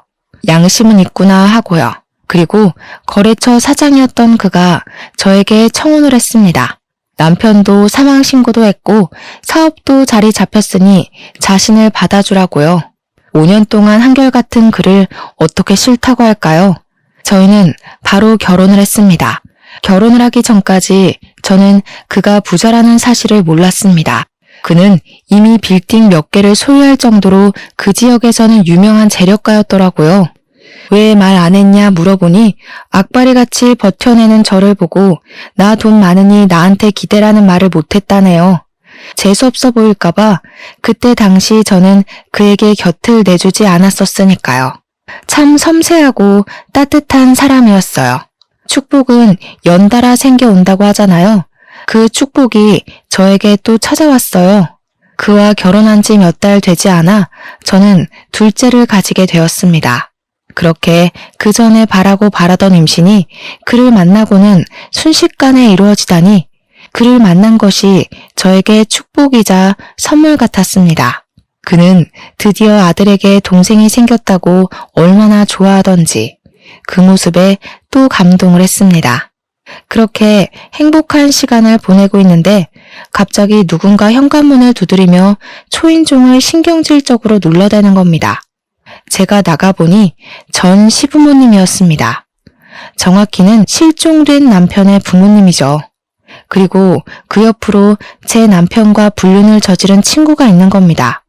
S1: 양심은 있구나 하고요. 그리고 거래처 사장이었던 그가 저에게 청혼을 했습니다. 남편도 사망 신고도 했고 사업도 자리 잡혔으니 자신을 받아주라고요. 5년 동안 한결같은 그를 어떻게 싫다고 할까요? 저희는 바로 결혼을 했습니다. 결혼을 하기 전까지 저는 그가 부자라는 사실을 몰랐습니다. 그는 이미 빌딩 몇 개를 소유할 정도로 그 지역에서는 유명한 재력가였더라고요. 왜 말 안 했냐 물어보니 악바리같이 버텨내는 저를 보고 나 돈 많으니 나한테 기대라는 말을 못했다네요. 재수없어 보일까봐 그때 당시 저는 그에게 곁을 내주지 않았었으니까요. 참 섬세하고 따뜻한 사람이었어요. 축복은 연달아 생겨온다고 하잖아요. 그 축복이 저에게 또 찾아왔어요. 그와 결혼한 지 몇 달 되지 않아 저는 둘째를 가지게 되었습니다. 그렇게 그 전에 바라고 바라던 임신이 그를 만나고는 순식간에 이루어지다니 그를 만난 것이 저에게 축복이자 선물 같았습니다. 그는 드디어 아들에게 동생이 생겼다고 얼마나 좋아하던지 그 모습에 또 감동을 했습니다. 그렇게 행복한 시간을 보내고 있는데 갑자기 누군가 현관문을 두드리며 초인종을 신경질적으로 눌러대는 겁니다. 제가 나가보니 전 시부모님이었습니다. 정확히는 실종된 남편의 부모님이죠. 그리고 그 옆으로 제 남편과 불륜을 저지른 친구가 있는 겁니다.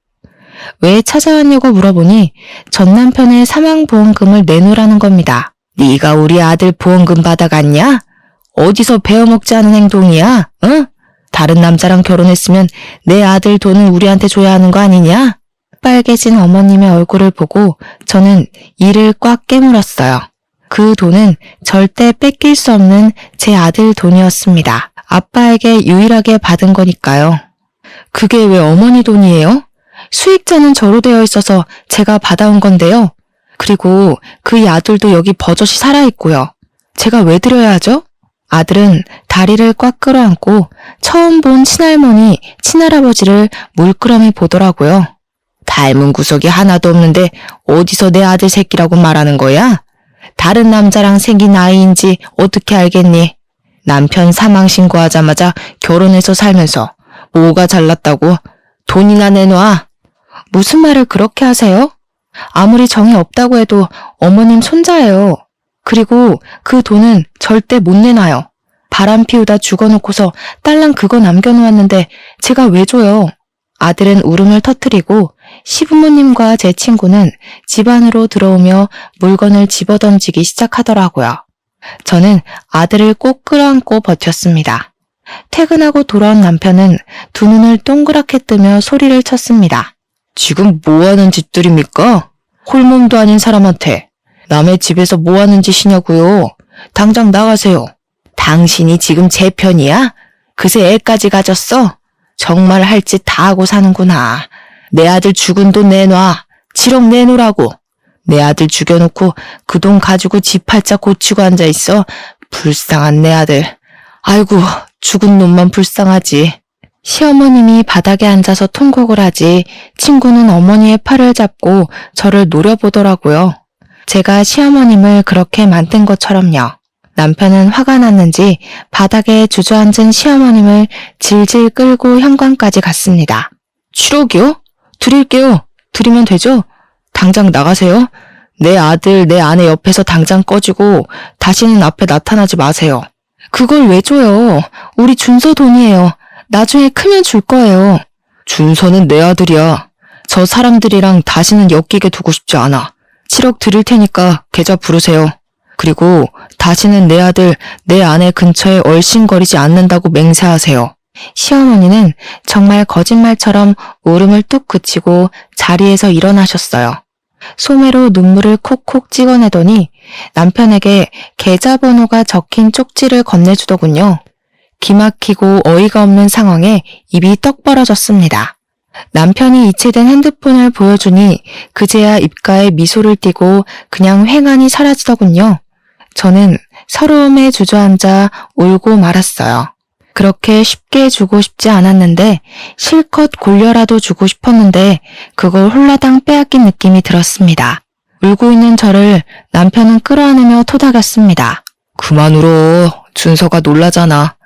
S1: 왜 찾아왔냐고 물어보니 전 남편의 사망보험금을 내놓으라는 겁니다. 네가 우리 아들 보험금 받아갔냐? 어디서 배워먹지 않은 행동이야? 응? 다른 남자랑 결혼했으면 내 아들 돈을 우리한테 줘야 하는 거 아니냐? 빨개진 어머님의 얼굴을 보고 저는 이를 꽉 깨물었어요. 그 돈은 절대 뺏길 수 없는 제 아들 돈이었습니다. 아빠에게 유일하게 받은 거니까요. 그게 왜 어머니 돈이에요? 수익자는 저로 되어 있어서 제가 받아온 건데요. 그리고 그 아들도 여기 버젓이 살아있고요. 제가 왜 드려야 하죠? 아들은 다리를 꽉 끌어안고 처음 본 친할머니, 친할아버지를 물끄러미 보더라고요. 닮은 구석이 하나도 없는데 어디서 내 아들 새끼라고 말하는 거야? 다른 남자랑 생긴 아이인지 어떻게 알겠니? 남편 사망 신고하자마자 결혼해서 살면서 뭐가 잘났다고? 돈이나 내놔. 무슨 말을 그렇게 하세요? 아무리 정이 없다고 해도 어머님 손자예요. 그리고 그 돈은 절대 못 내놔요. 바람 피우다 죽어놓고서 딸랑 그거 남겨놓았는데 제가 왜 줘요? 아들은 울음을 터뜨리고 시부모님과 제 친구는 집 안으로 들어오며 물건을 집어던지기 시작하더라고요. 저는 아들을 꼭 끌어안고 버텼습니다. 퇴근하고 돌아온 남편은 두 눈을 동그랗게 뜨며 소리를 쳤습니다. 지금 뭐하는 짓들입니까? 홀몸도 아닌 사람한테 남의 집에서 뭐하는 짓이냐고요? 당장 나가세요. 당신이 지금 제 편이야? 그새 애까지 가졌어? 정말 할 짓 다 하고 사는구나. 내 아들 죽은 돈 내놔. 7억 내놓으라고. 내 아들 죽여놓고 그 돈 가지고 집 팔자 고치고 앉아있어. 불쌍한 내 아들. 아이고, 죽은 놈만 불쌍하지. 시어머님이 바닥에 앉아서 통곡을 하지 친구는 어머니의 팔을 잡고 저를 노려보더라고요. 제가 시어머님을 그렇게 만든 것처럼요. 남편은 화가 났는지 바닥에 주저앉은 시어머님을 질질 끌고 현관까지 갔습니다. 7억이요? 드릴게요. 드리면 되죠? 당장 나가세요. 내 아들, 내 아내 옆에서 당장 꺼지고 다시는 앞에 나타나지 마세요. 그걸 왜 줘요? 우리 준서 돈이에요. 나중에 크면 줄 거예요. 준서는 내 아들이야. 저 사람들이랑 다시는 엮이게 두고 싶지 않아. 7억 드릴 테니까 계좌 부르세요. 그리고 다시는 내 아들, 내 아내 근처에 얼씬거리지 않는다고 맹세하세요. 시어머니는 정말 거짓말처럼 울음을 뚝 그치고 자리에서 일어나셨어요. 소매로 눈물을 콕콕 찍어내더니 남편에게 계좌번호가 적힌 쪽지를 건네주더군요. 기막히고 어이가 없는 상황에 입이 떡 벌어졌습니다. 남편이 이체된 핸드폰을 보여주니 그제야 입가에 미소를 띠고 그냥 횡하니 사라지더군요. 저는 서러움에 주저앉아 울고 말았어요. 그렇게 쉽게 주고 싶지 않았는데 실컷 골려라도 주고 싶었는데 그걸 홀라당 빼앗긴 느낌이 들었습니다. 울고 있는 저를 남편은 끌어안으며 토닥였습니다. 그만 울어. 준서가 놀라잖아.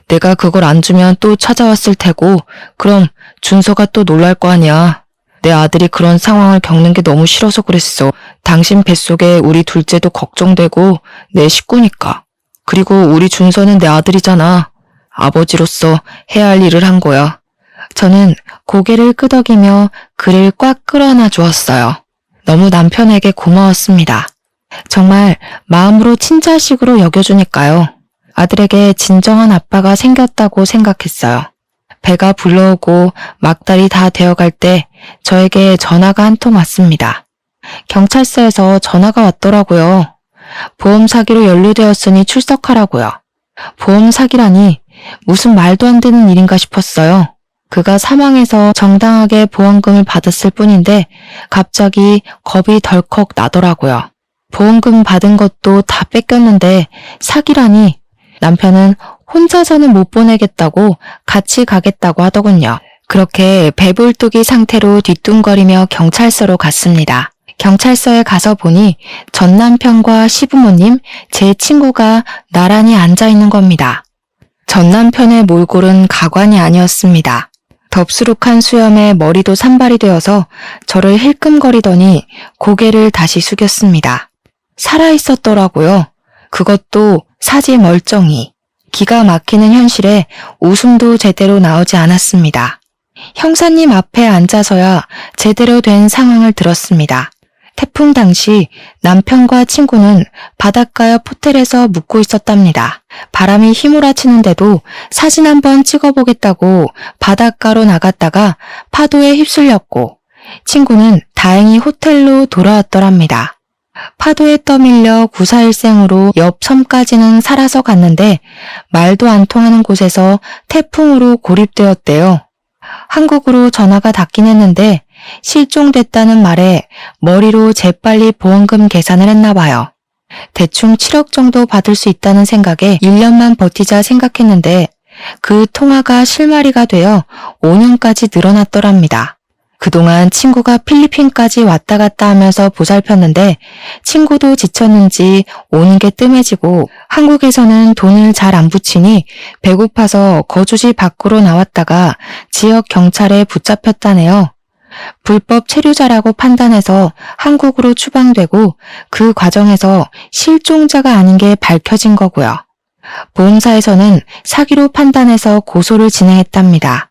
S1: 내가 그걸 안 주면 또 찾아왔을 테고 그럼 준서가 또 놀랄 거 아니야. 내 아들이 그런 상황을 겪는 게 너무 싫어서 그랬어. 당신 뱃속에 우리 둘째도 걱정되고 내 식구니까. 그리고 우리 준서는 내 아들이잖아. 아버지로서 해야 할 일을 한 거야. 저는 고개를 끄덕이며 그를 꽉 끌어안아 주었어요. 너무 남편에게 고마웠습니다. 정말 마음으로 친자식으로 여겨주니까요. 아들에게 진정한 아빠가 생겼다고 생각했어요. 배가 불러오고 막달이 다 되어갈 때 저에게 전화가 한 통 왔습니다. 경찰서에서 전화가 왔더라고요. 보험 사기로 연루되었으니 출석하라고요. 보험 사기라니 무슨 말도 안 되는 일인가 싶었어요. 그가 사망해서 정당하게 보험금을 받았을 뿐인데 갑자기 겁이 덜컥 나더라고요. 보험금 받은 것도 다 뺏겼는데 사기라니. 남편은 혼자서는 못 보내겠다고 같이 가겠다고 하더군요. 그렇게 배불뚝이 상태로 뒤뚱거리며 경찰서로 갔습니다. 경찰서에 가서 보니 전 남편과 시부모님, 제 친구가 나란히 앉아있는 겁니다. 전 남편의 몰골은 가관이 아니었습니다. 덥수룩한 수염에 머리도 산발이 되어서 저를 힐끔거리더니 고개를 다시 숙였습니다. 살아있었더라고요. 그것도 사지 멀쩡히. 기가 막히는 현실에 웃음도 제대로 나오지 않았습니다. 형사님 앞에 앉아서야 제대로 된 상황을 들었습니다. 태풍 당시 남편과 친구는 바닷가 옆 호텔에서 묵고 있었답니다. 바람이 휘몰아치는데도 사진 한번 찍어보겠다고 바닷가로 나갔다가 파도에 휩쓸렸고 친구는 다행히 호텔로 돌아왔더랍니다. 파도에 떠밀려 구사일생으로 옆 섬까지는 살아서 갔는데 말도 안 통하는 곳에서 태풍으로 고립되었대요. 한국으로 전화가 닿긴 했는데 실종됐다는 말에 머리로 재빨리 보험금 계산을 했나 봐요. 대충 7억 정도 받을 수 있다는 생각에 1년만 버티자 생각했는데 그 통화가 실마리가 되어 5년까지 늘어났더랍니다. 그동안 친구가 필리핀까지 왔다 갔다 하면서 보살폈는데 친구도 지쳤는지 오는 게 뜸해지고 한국에서는 돈을 잘 안 붙이니 배고파서 거주지 밖으로 나왔다가 지역 경찰에 붙잡혔다네요. 불법 체류자라고 판단해서 한국으로 추방되고 그 과정에서 실종자가 아닌 게 밝혀진 거고요. 보험사에서는 사기로 판단해서 고소를 진행했답니다.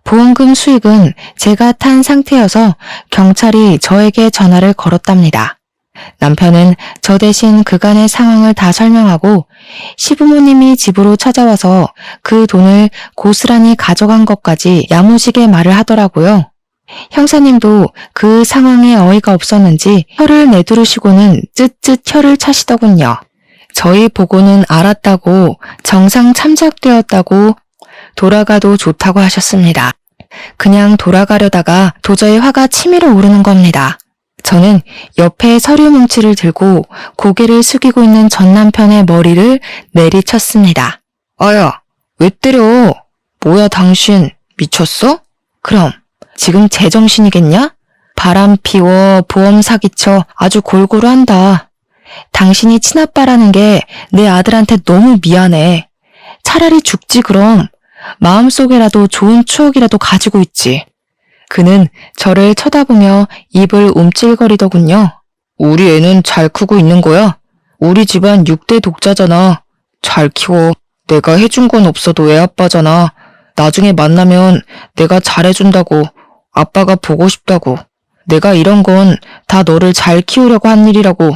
S1: 보험금 수익은 제가 탄 상태여서 경찰이 저에게 전화를 걸었답니다. 남편은 저 대신 그간의 상황을 다 설명하고 시부모님이 집으로 찾아와서 그 돈을 고스란히 가져간 것까지 야무지게 말을 하더라고요. 형사님도 그 상황에 어이가 없었는지 혀를 내두르시고는 쯧쯧 혀를 차시더군요. 저희 보고는 알았다고, 정상 참작되었다고, 돌아가도 좋다고 하셨습니다. 그냥 돌아가려다가 도저히 화가 치밀어 오르는 겁니다. 저는 옆에 서류 뭉치를 들고 고개를 숙이고 있는 전 남편의 머리를 내리쳤습니다. 아야, 왜 때려? 뭐야 당신, 미쳤어? 그럼 지금 제정신이겠냐? 바람 피워, 보험 사기쳐, 아주 골고루 한다. 당신이 친아빠라는 게 내 아들한테 너무 미안해. 차라리 죽지 그럼. 마음속에라도 좋은 추억이라도 가지고 있지. 그는 저를 쳐다보며 입을 움찔거리더군요. 우리 애는 잘 크고 있는 거야? 우리 집안 6대 독자잖아. 잘 키워. 내가 해준 건 없어도 애 아빠잖아. 나중에 만나면 내가 잘해준다고. 아빠가 보고 싶다고. 내가 이런 건 다 너를 잘 키우려고 한 일이라고.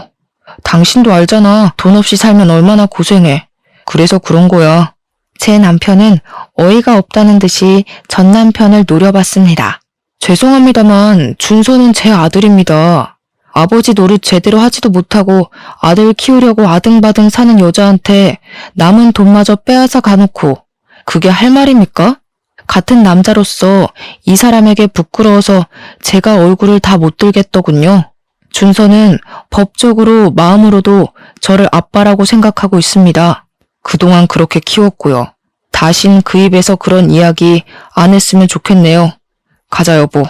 S1: 당신도 알잖아. 돈 없이 살면 얼마나 고생해. 그래서 그런 거야. 제 남편은 어이가 없다는 듯이 전 남편을 노려봤습니다. 죄송합니다만 준서는 제 아들입니다. 아버지 노릇 제대로 하지도 못하고 아들 키우려고 아등바등 사는 여자한테 남은 돈마저 빼앗아 가놓고 그게 할 말입니까? 같은 남자로서 이 사람에게 부끄러워서 제가 얼굴을 다 못 들겠더군요. 준서는 법적으로 마음으로도 저를 아빠라고 생각하고 있습니다. 그동안 그렇게 키웠고요. 다신 그 입에서 그런 이야기 안 했으면 좋겠네요. 가자 여보.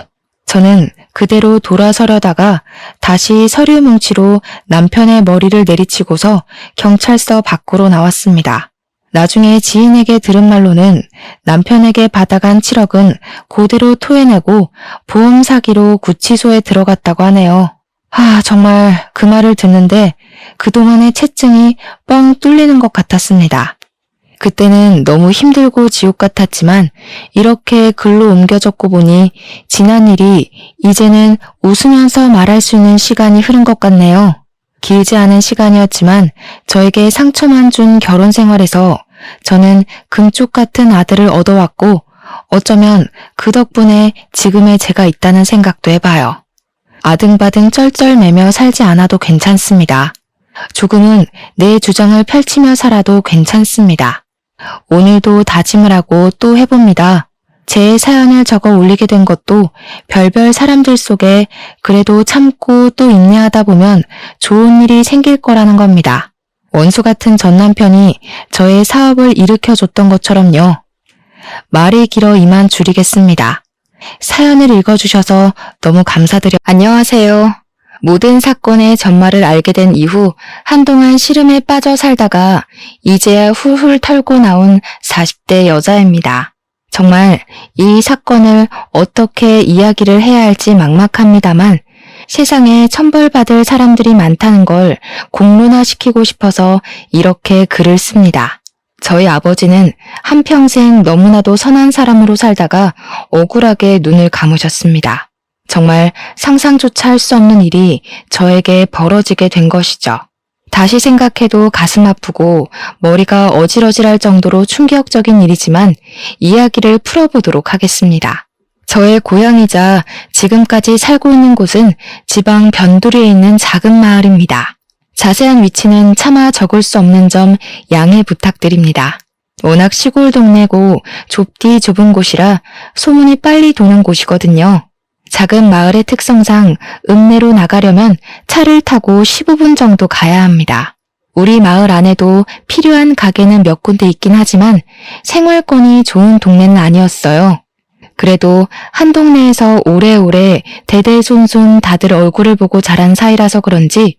S1: 저는 그대로 돌아서려다가 다시 서류 뭉치로 남편의 머리를 내리치고서 경찰서 밖으로 나왔습니다. 나중에 지인에게 들은 말로는 남편에게 받아간 7억은 그대로 토해내고 보험 사기로 구치소에 들어갔다고 하네요. 정말 그 말을 듣는데 그동안의 채증이 뻥 뚫리는 것 같았습니다. 그때는 너무 힘들고 지옥 같았지만 이렇게 글로 옮겨 적고 보니 지난 일이 이제는 웃으면서 말할 수 있는 시간이 흐른 것 같네요. 길지 않은 시간이었지만 저에게 상처만 준 결혼 생활에서 저는 금쪽 같은 아들을 얻어왔고 어쩌면 그 덕분에 지금의 제가 있다는 생각도 해봐요. 아등바등 쩔쩔매며 살지 않아도 괜찮습니다. 조금은 내 주장을 펼치며 살아도 괜찮습니다. 오늘도 다짐을 하고 또 해봅니다. 제 사연을 적어 올리게 된 것도 별별 사람들 속에 그래도 참고 또 인내하다 보면 좋은 일이 생길 거라는 겁니다. 원수 같은 전 남편이 저의 사업을 일으켜줬던 것처럼요. 말이 길어 이만 줄이겠습니다. 사연을 읽어주셔서 너무 안녕하세요. 모든 사건의 전말을 알게 된 이후 한동안 시름에 빠져 살다가 이제야 훌훌 털고 나온 40대 여자입니다. 정말 이 사건을 어떻게 이야기를 해야 할지 막막합니다만 세상에 천벌받을 사람들이 많다는 걸 공론화시키고 싶어서 이렇게 글을 씁니다. 저희 아버지는 한평생 너무나도 선한 사람으로 살다가 억울하게 눈을 감으셨습니다. 정말 상상조차 할 수 없는 일이 저에게 벌어지게 된 것이죠. 다시 생각해도 가슴 아프고 머리가 어질어질할 정도로 충격적인 일이지만 이야기를 풀어보도록 하겠습니다. 저의 고향이자 지금까지 살고 있는 곳은 지방 변두리에 있는 작은 마을입니다. 자세한 위치는 차마 적을 수 없는 점 양해 부탁드립니다. 워낙 시골 동네고 좁디 좁은 곳이라 소문이 빨리 도는 곳이거든요. 작은 마을의 특성상 읍내로 나가려면 차를 타고 15분 정도 가야 합니다. 우리 마을 안에도 필요한 가게는 몇 군데 있긴 하지만 생활권이 좋은 동네는 아니었어요. 그래도 한 동네에서 오래오래 대대손손 다들 얼굴을 보고 자란 사이라서 그런지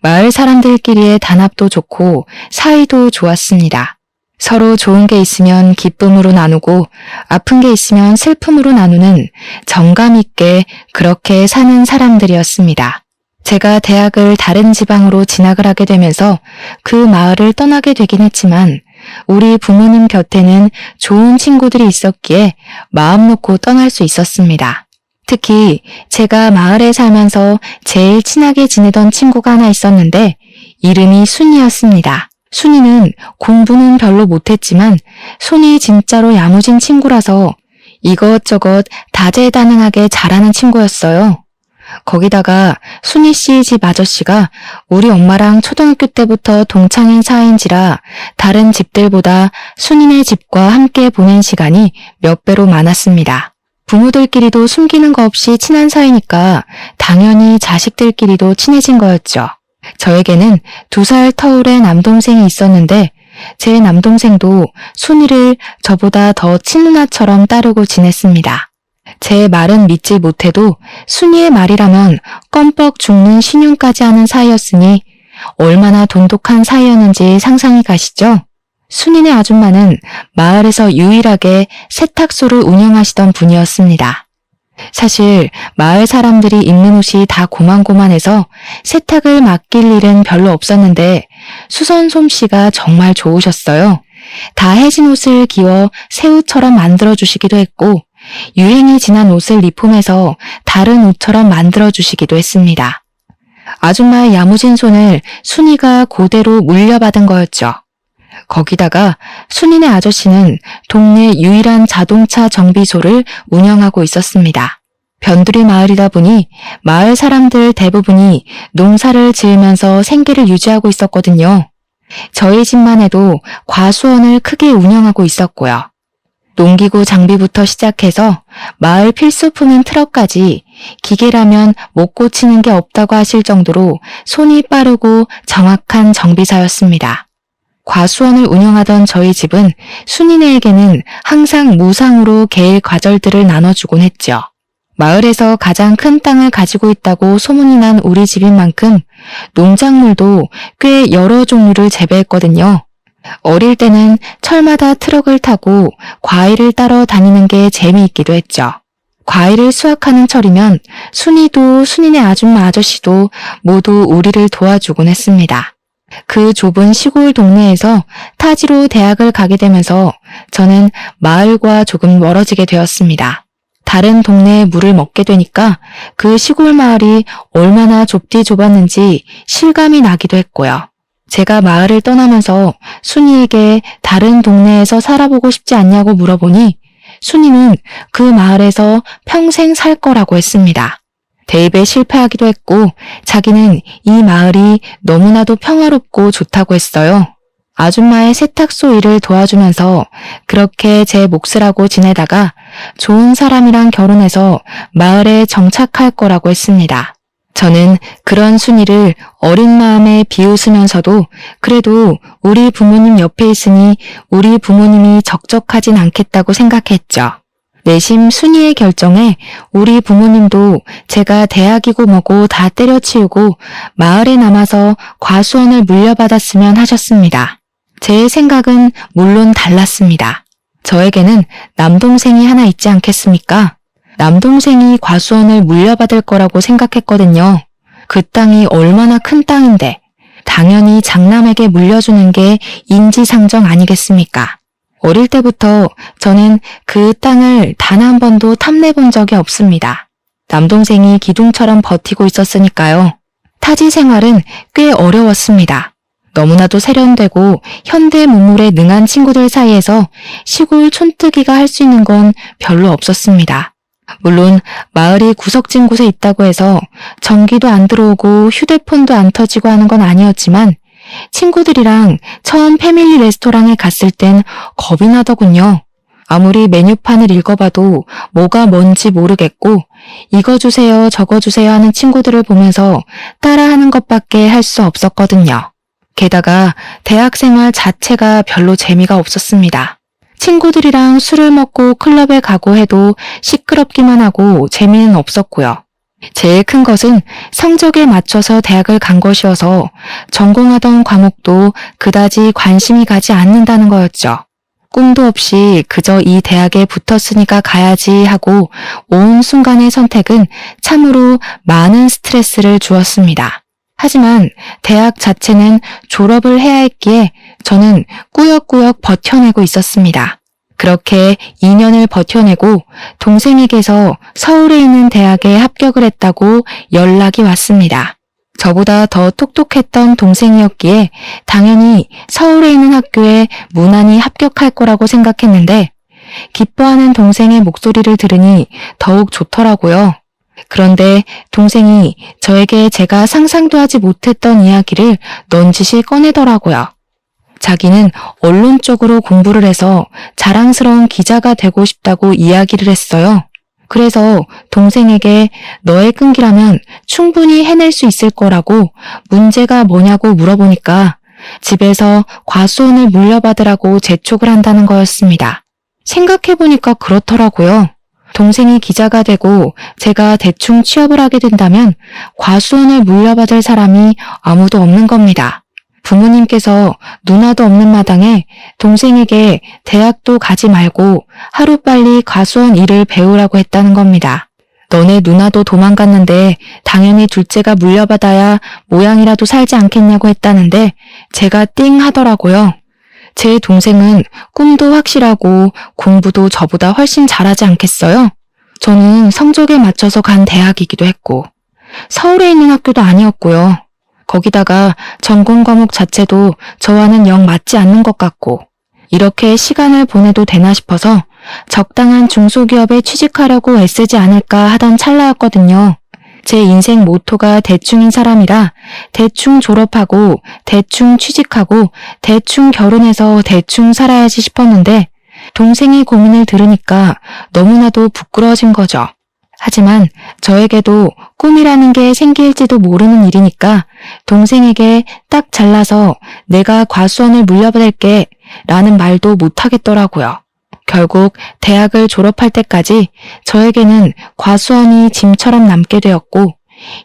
S1: 마을 사람들끼리의 단합도 좋고 사이도 좋았습니다. 서로 좋은 게 있으면 기쁨으로 나누고 아픈 게 있으면 슬픔으로 나누는 정감 있게 그렇게 사는 사람들이었습니다. 제가 대학을 다른 지방으로 진학을 하게 되면서 그 마을을 떠나게 되긴 했지만 우리 부모님 곁에는 좋은 친구들이 있었기에 마음 놓고 떠날 수 있었습니다. 특히 제가 마을에 살면서 제일 친하게 지내던 친구가 하나 있었는데 이름이 순이였습니다. 순이는 공부는 별로 못했지만 손이 진짜로 야무진 친구라서 이것저것 다재다능하게 잘하는 친구였어요. 거기다가 순이 씨 집 아저씨가 우리 엄마랑 초등학교 때부터 동창인 사이인지라 다른 집들보다 순이네 집과 함께 보낸 시간이 몇 배로 많았습니다. 부모들끼리도 숨기는 거 없이 친한 사이니까 당연히 자식들끼리도 친해진 거였죠. 저에게는 2살 터울의 남동생이 있었는데 제 남동생도 순이를 저보다 더 친누나처럼 따르고 지냈습니다. 제 말은 믿지 못해도 순이의 말이라면 껌뻑 죽는 신용까지 하는 사이였으니 얼마나 돈독한 사이였는지 상상이 가시죠? 순이네 아줌마는 마을에서 유일하게 세탁소를 운영하시던 분이었습니다. 사실 마을 사람들이 입는 옷이 다 고만고만해서 세탁을 맡길 일은 별로 없었는데 수선 솜씨가 정말 좋으셨어요. 다 해진 옷을 기워 새 옷처럼 만들어주시기도 했고 유행이 지난 옷을 리폼해서 다른 옷처럼 만들어주시기도 했습니다. 아줌마의 야무진 손을 순이가 그대로 물려받은 거였죠. 거기다가 순이네 아저씨는 동네 유일한 자동차 정비소를 운영하고 있었습니다. 변두리 마을이다 보니 마을 사람들 대부분이 농사를 지으면서 생계를 유지하고 있었거든요. 저희 집만 해도 과수원을 크게 운영하고 있었고요. 농기구 장비부터 시작해서 마을 필수품인 트럭까지 기계라면 못 고치는 게 없다고 하실 정도로 손이 빠르고 정확한 정비사였습니다. 과수원을 운영하던 저희 집은 순이네에게는 항상 무상으로 개일 과절들을 나눠주곤 했죠. 마을에서 가장 큰 땅을 가지고 있다고 소문이 난 우리 집인 만큼 농작물도 꽤 여러 종류를 재배했거든요. 어릴 때는 철마다 트럭을 타고 과일을 따러 다니는 게 재미있기도 했죠. 과일을 수확하는 철이면 순이도 순이네 아줌마 아저씨도 모두 우리를 도와주곤 했습니다. 그 좁은 시골 동네에서 타지로 대학을 가게 되면서 저는 마을과 조금 멀어지게 되었습니다. 다른 동네에 물을 먹게 되니까 그 시골 마을이 얼마나 좁디 좁았는지 실감이 나기도 했고요. 제가 마을을 떠나면서 순이에게 다른 동네에서 살아보고 싶지 않냐고 물어보니 순이는 그 마을에서 평생 살 거라고 했습니다. 대입에 실패하기도 했고 자기는 이 마을이 너무나도 평화롭고 좋다고 했어요. 아줌마의 세탁소 일을 도와주면서 그렇게 제 몫을 하고 지내다가 좋은 사람이랑 결혼해서 마을에 정착할 거라고 했습니다. 저는 그런 순이를 어린 마음에 비웃으면서도 그래도 우리 부모님 옆에 있으니 우리 부모님이 적적하진 않겠다고 생각했죠. 내심 순이의 결정에 우리 부모님도 제가 대학이고 뭐고 다 때려치우고 마을에 남아서 과수원을 물려받았으면 하셨습니다. 제 생각은 물론 달랐습니다. 저에게는 남동생이 하나 있지 않겠습니까? 남동생이 과수원을 물려받을 거라고 생각했거든요. 그 땅이 얼마나 큰 땅인데 당연히 장남에게 물려주는 게 인지상정 아니겠습니까? 어릴 때부터 저는 그 땅을 단 한 번도 탐내본 적이 없습니다. 남동생이 기둥처럼 버티고 있었으니까요. 타지 생활은 꽤 어려웠습니다. 너무나도 세련되고 현대 문물에 능한 친구들 사이에서 시골 촌뜨기가 할 수 있는 건 별로 없었습니다. 물론 마을이 구석진 곳에 있다고 해서 전기도 안 들어오고 휴대폰도 안 터지고 하는 건 아니었지만 친구들이랑 처음 패밀리 레스토랑에 갔을 땐 겁이 나더군요. 아무리 메뉴판을 읽어봐도 뭐가 뭔지 모르겠고 이거 주세요 저거 주세요 하는 친구들을 보면서 따라하는 것밖에 할 수 없었거든요. 게다가 대학생활 자체가 별로 재미가 없었습니다. 친구들이랑 술을 먹고 클럽에 가고 해도 시끄럽기만 하고 재미는 없었고요. 제일 큰 것은 성적에 맞춰서 대학을 간 것이어서 전공하던 과목도 그다지 관심이 가지 않는다는 거였죠. 꿈도 없이 그저 이 대학에 붙었으니까 가야지 하고 온 순간의 선택은 참으로 많은 스트레스를 주었습니다. 하지만 대학 자체는 졸업을 해야 했기에 저는 꾸역꾸역 버텨내고 있었습니다. 그렇게 2년을 버텨내고 동생에게서 서울에 있는 대학에 합격을 했다고 연락이 왔습니다. 저보다 더 똑똑했던 동생이었기에 당연히 서울에 있는 학교에 무난히 합격할 거라고 생각했는데 기뻐하는 동생의 목소리를 들으니 더욱 좋더라고요. 그런데 동생이 저에게 제가 상상도 하지 못했던 이야기를 넌지시 꺼내더라고요. 자기는 언론 쪽으로 공부를 해서 자랑스러운 기자가 되고 싶다고 이야기를 했어요. 그래서 동생에게 너의 끈기라면 충분히 해낼 수 있을 거라고 문제가 뭐냐고 물어보니까 집에서 과수원을 물려받으라고 재촉을 한다는 거였습니다. 생각해보니까 그렇더라고요. 동생이 기자가 되고 제가 대충 취업을 하게 된다면 과수원을 물려받을 사람이 아무도 없는 겁니다. 부모님께서 누나도 없는 마당에 동생에게 대학도 가지 말고 하루빨리 과수원 일을 배우라고 했다는 겁니다. 너네 누나도 도망갔는데 당연히 둘째가 물려받아야 모양이라도 살지 않겠냐고 했다는데 제가 띵 하더라고요. 제 동생은 꿈도 확실하고 공부도 저보다 훨씬 잘하지 않겠어요? 저는 성적에 맞춰서 간 대학이기도 했고 서울에 있는 학교도 아니었고요. 거기다가 전공 과목 자체도 저와는 영 맞지 않는 것 같고 이렇게 시간을 보내도 되나 싶어서 적당한 중소기업에 취직하려고 애쓰지 않을까 하던 찰나였거든요. 제 인생 모토가 대충인 사람이라 대충 졸업하고 대충 취직하고 대충 결혼해서 대충 살아야지 싶었는데 동생의 고민을 들으니까 너무나도 부끄러워진 거죠. 하지만 저에게도 꿈이라는 게 생길지도 모르는 일이니까 동생에게 딱 잘라서 내가 과수원을 물려받을게 라는 말도 못하겠더라고요. 결국 대학을 졸업할 때까지 저에게는 과수원이 짐처럼 남게 되었고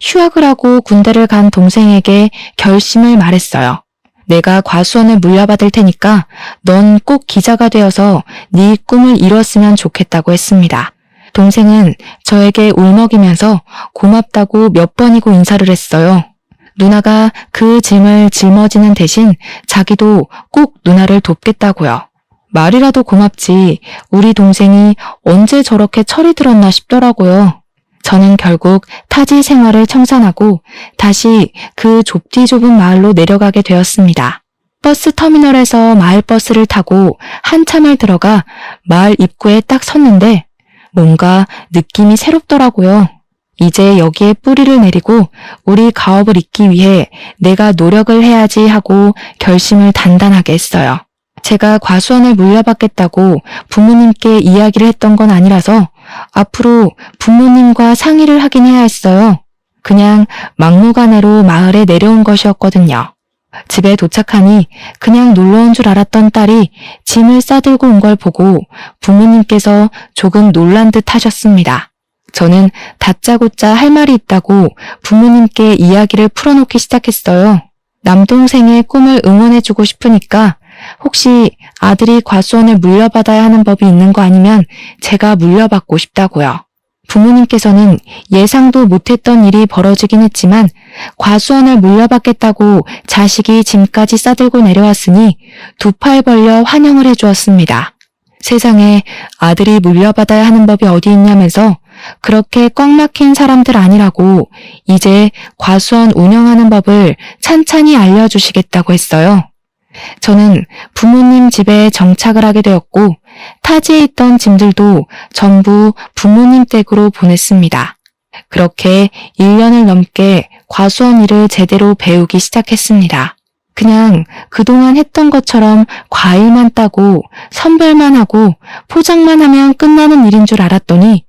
S1: 휴학을 하고 군대를 간 동생에게 결심을 말했어요. 내가 과수원을 물려받을 테니까 넌 꼭 기자가 되어서 네 꿈을 이뤘으면 좋겠다고 했습니다. 동생은 저에게 울먹이면서 고맙다고 몇 번이고 인사를 했어요. 누나가 그 짐을 짊어지는 대신 자기도 꼭 누나를 돕겠다고요. 말이라도 고맙지 우리 동생이 언제 저렇게 철이 들었나 싶더라고요. 저는 결국 타지 생활을 청산하고 다시 그 좁디 좁은 마을로 내려가게 되었습니다. 버스 터미널에서 마을버스를 타고 한참을 들어가 마을 입구에 딱 섰는데 뭔가 느낌이 새롭더라고요. 이제 여기에 뿌리를 내리고 우리 가업을 잇기 위해 내가 노력을 해야지 하고 결심을 단단하게 했어요. 제가 과수원을 물려받겠다고 부모님께 이야기를 했던 건 아니라서 앞으로 부모님과 상의를 하긴 해야 했어요. 그냥 막무가내로 마을에 내려온 것이었거든요. 집에 도착하니 그냥 놀러온 줄 알았던 딸이 짐을 싸들고 온 걸 보고 부모님께서 조금 놀란 듯 하셨습니다. 저는 다짜고짜 할 말이 있다고 부모님께 이야기를 풀어놓기 시작했어요. 남동생의 꿈을 응원해주고 싶으니까 혹시 아들이 과수원을 물려받아야 하는 법이 있는 거 아니면 제가 물려받고 싶다고요. 부모님께서는 예상도 못했던 일이 벌어지긴 했지만 과수원을 물려받겠다고 자식이 짐까지 싸들고 내려왔으니 두 팔 벌려 환영을 해주었습니다. 세상에 아들이 물려받아야 하는 법이 어디 있냐면서 그렇게 꽉 막힌 사람들 아니라고 이제 과수원 운영하는 법을 찬찬히 알려주시겠다고 했어요. 저는 부모님 집에 정착을 하게 되었고 타지에 있던 짐들도 전부 부모님 댁으로 보냈습니다. 그렇게 1년을 넘게 과수원 일을 제대로 배우기 시작했습니다. 그냥 그동안 했던 것처럼 과일만 따고 선별만 하고 포장만 하면 끝나는 일인 줄 알았더니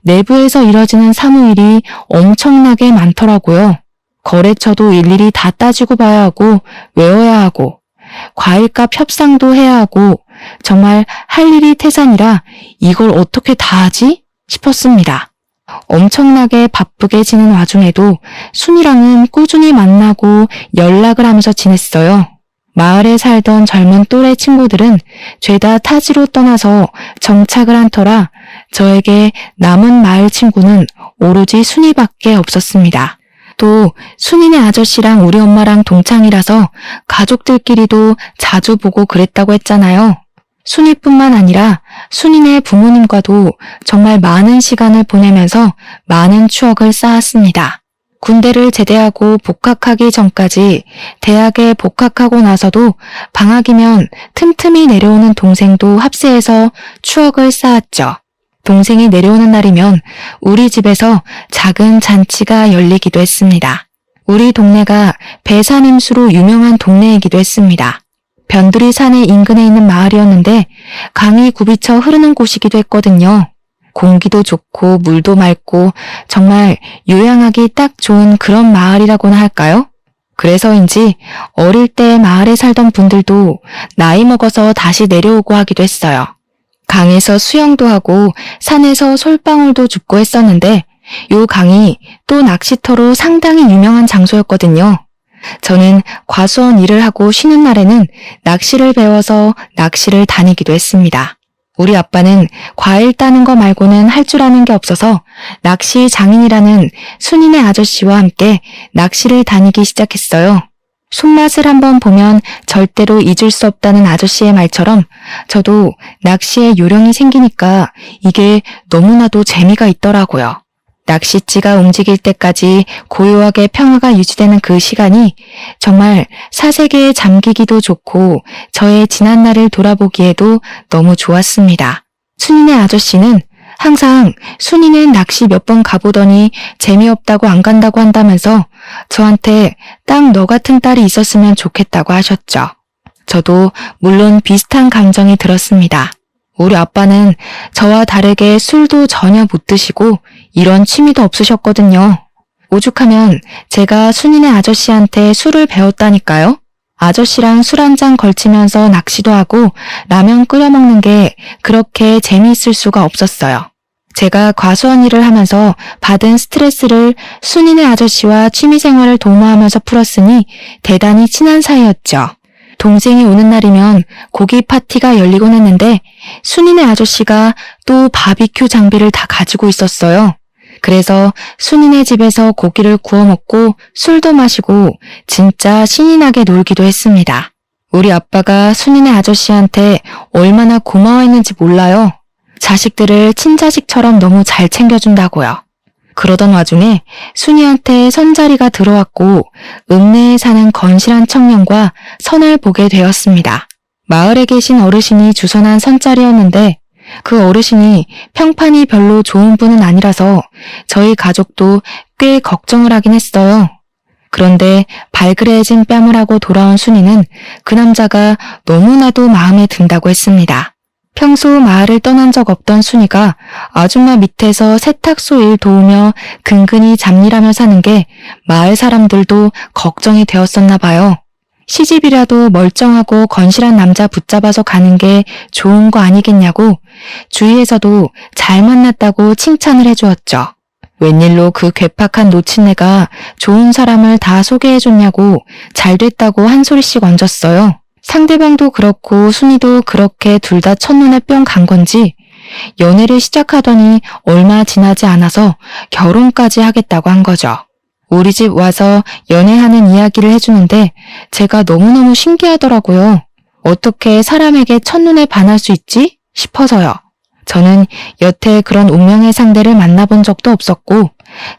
S1: 내부에서 이뤄지는 사무일이 엄청나게 많더라고요. 거래처도 일일이 다 따지고 봐야 하고 외워야 하고 과일값 협상도 해야 하고 정말 할 일이 태산이라 이걸 어떻게 다 하지? 싶었습니다. 엄청나게 바쁘게 지낸 와중에도 순이랑은 꾸준히 만나고 연락을 하면서 지냈어요. 마을에 살던 젊은 또래 친구들은 죄다 타지로 떠나서 정착을 한 터라 저에게 남은 마을 친구는 오로지 순이밖에 없었습니다. 또 순이네 아저씨랑 우리 엄마랑 동창이라서 가족들끼리도 자주 보고 그랬다고 했잖아요. 순이뿐만 아니라 순이네 부모님과도 정말 많은 시간을 보내면서 많은 추억을 쌓았습니다. 군대를 제대하고 복학하기 전까지 대학에 복학하고 나서도 방학이면 틈틈이 내려오는 동생도 합세해서 추억을 쌓았죠. 동생이 내려오는 날이면 우리 집에서 작은 잔치가 열리기도 했습니다. 우리 동네가 배산임수로 유명한 동네이기도 했습니다. 변두리 산의 인근에 있는 마을이었는데 강이 굽이쳐 흐르는 곳이기도 했거든요. 공기도 좋고 물도 맑고 정말 요양하기 딱 좋은 그런 마을이라고나 할까요? 그래서인지 어릴 때 마을에 살던 분들도 나이 먹어서 다시 내려오고 하기도 했어요. 강에서 수영도 하고 산에서 솔방울도 줍고 했었는데 요 강이 또 낚시터로 상당히 유명한 장소였거든요. 저는 과수원 일을 하고 쉬는 날에는 낚시를 배워서 낚시를 다니기도 했습니다. 우리 아빠는 과일 따는 거 말고는 할 줄 아는 게 없어서 낚시 장인이라는 순이네 아저씨와 함께 낚시를 다니기 시작했어요. 손맛을 한번 보면 절대로 잊을 수 없다는 아저씨의 말처럼 저도 낚시에 요령이 생기니까 이게 너무나도 재미가 있더라고요. 낚싯지가 움직일 때까지 고요하게 평화가 유지되는 그 시간이 정말 사색에 잠기기도 좋고 저의 지난 날을 돌아보기에도 너무 좋았습니다. 순이네 아저씨는 항상 순이는 낚시 몇 번 가보더니 재미없다고 안 간다고 한다면서 저한테 딱 너 같은 딸이 있었으면 좋겠다고 하셨죠. 저도 물론 비슷한 감정이 들었습니다. 우리 아빠는 저와 다르게 술도 전혀 못 드시고 이런 취미도 없으셨거든요. 오죽하면 제가 순이네 아저씨한테 술을 배웠다니까요. 아저씨랑 술 한 잔 걸치면서 낚시도 하고 라면 끓여 먹는 게 그렇게 재미있을 수가 없었어요. 제가 과수원 일을 하면서 받은 스트레스를 순이네 아저씨와 취미생활을 도모하면서 풀었으니 대단히 친한 사이였죠. 동생이 오는 날이면 고기 파티가 열리곤 했는데 순이네 아저씨가 또 바비큐 장비를 다 가지고 있었어요. 그래서 순이네 집에서 고기를 구워 먹고 술도 마시고 진짜 신이 나게 놀기도 했습니다. 우리 아빠가 순이네 아저씨한테 얼마나 고마워했는지 몰라요. 자식들을 친자식처럼 너무 잘 챙겨준다고요. 그러던 와중에 순이한테 선자리가 들어왔고 읍내에 사는 건실한 청년과 선을 보게 되었습니다. 마을에 계신 어르신이 주선한 선자리였는데 그 어르신이 평판이 별로 좋은 분은 아니라서 저희 가족도 꽤 걱정을 하긴 했어요. 그런데 발그레해진 뺨을 하고 돌아온 순이는 그 남자가 너무나도 마음에 든다고 했습니다. 평소 마을을 떠난 적 없던 순이가 아줌마 밑에서 세탁소 일 도우며 근근히 잡일하며 사는 게 마을 사람들도 걱정이 되었었나 봐요. 시집이라도 멀쩡하고 건실한 남자 붙잡아서 가는 게 좋은 거 아니겠냐고 주위에서도 잘 만났다고 칭찬을 해주었죠. 웬일로 그 괴팍한 노친네가 좋은 사람을 다 소개해줬냐고 잘 됐다고 한 소리씩 얹었어요. 상대방도 그렇고 순이도 그렇게 둘 다 첫눈에 뿅 간 건지 연애를 시작하더니 얼마 지나지 않아서 결혼까지 하겠다고 한 거죠. 우리 집 와서 연애하는 이야기를 해주는데 제가 너무너무 신기하더라고요. 어떻게 사람에게 첫눈에 반할 수 있지? 싶어서요. 저는 여태 그런 운명의 상대를 만나본 적도 없었고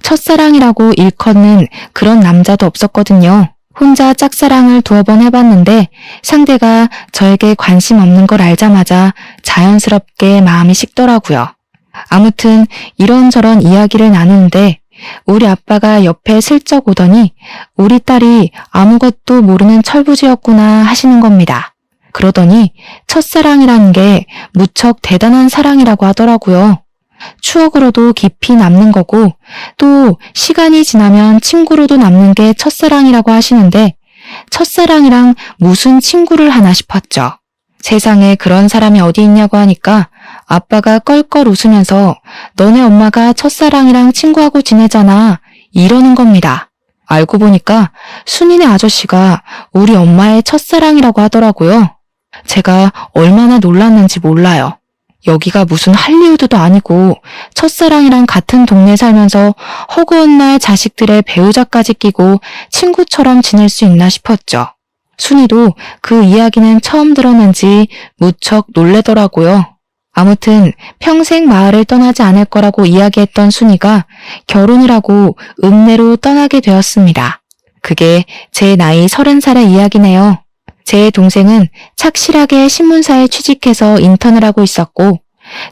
S1: 첫사랑이라고 일컫는 그런 남자도 없었거든요. 혼자 짝사랑을 두어 번 해봤는데 상대가 저에게 관심 없는 걸 알자마자 자연스럽게 마음이 식더라고요. 아무튼 이런저런 이야기를 나누는데 우리 아빠가 옆에 슬쩍 오더니 우리 딸이 아무것도 모르는 철부지였구나 하시는 겁니다. 그러더니 첫사랑이라는 게 무척 대단한 사랑이라고 하더라고요. 추억으로도 깊이 남는 거고 또 시간이 지나면 친구로도 남는 게 첫사랑이라고 하시는데 첫사랑이랑 무슨 친구를 하나 싶었죠. 세상에 그런 사람이 어디 있냐고 하니까 아빠가 껄껄 웃으면서 너네 엄마가 첫사랑이랑 친구하고 지내잖아 이러는 겁니다. 알고 보니까 순이네 아저씨가 우리 엄마의 첫사랑이라고 하더라고요. 제가 얼마나 놀랐는지 몰라요. 여기가 무슨 할리우드도 아니고 첫사랑이랑 같은 동네 살면서 허구한 날 자식들의 배우자까지 끼고 친구처럼 지낼 수 있나 싶었죠. 순이도 그 이야기는 처음 들었는지 무척 놀래더라고요. 아무튼 평생 마을을 떠나지 않을 거라고 이야기했던 순이가 결혼을 하고 읍내로 떠나게 되었습니다. 그게 제 나이 30살의 이야기네요. 제 동생은 착실하게 신문사에 취직해서 인턴을 하고 있었고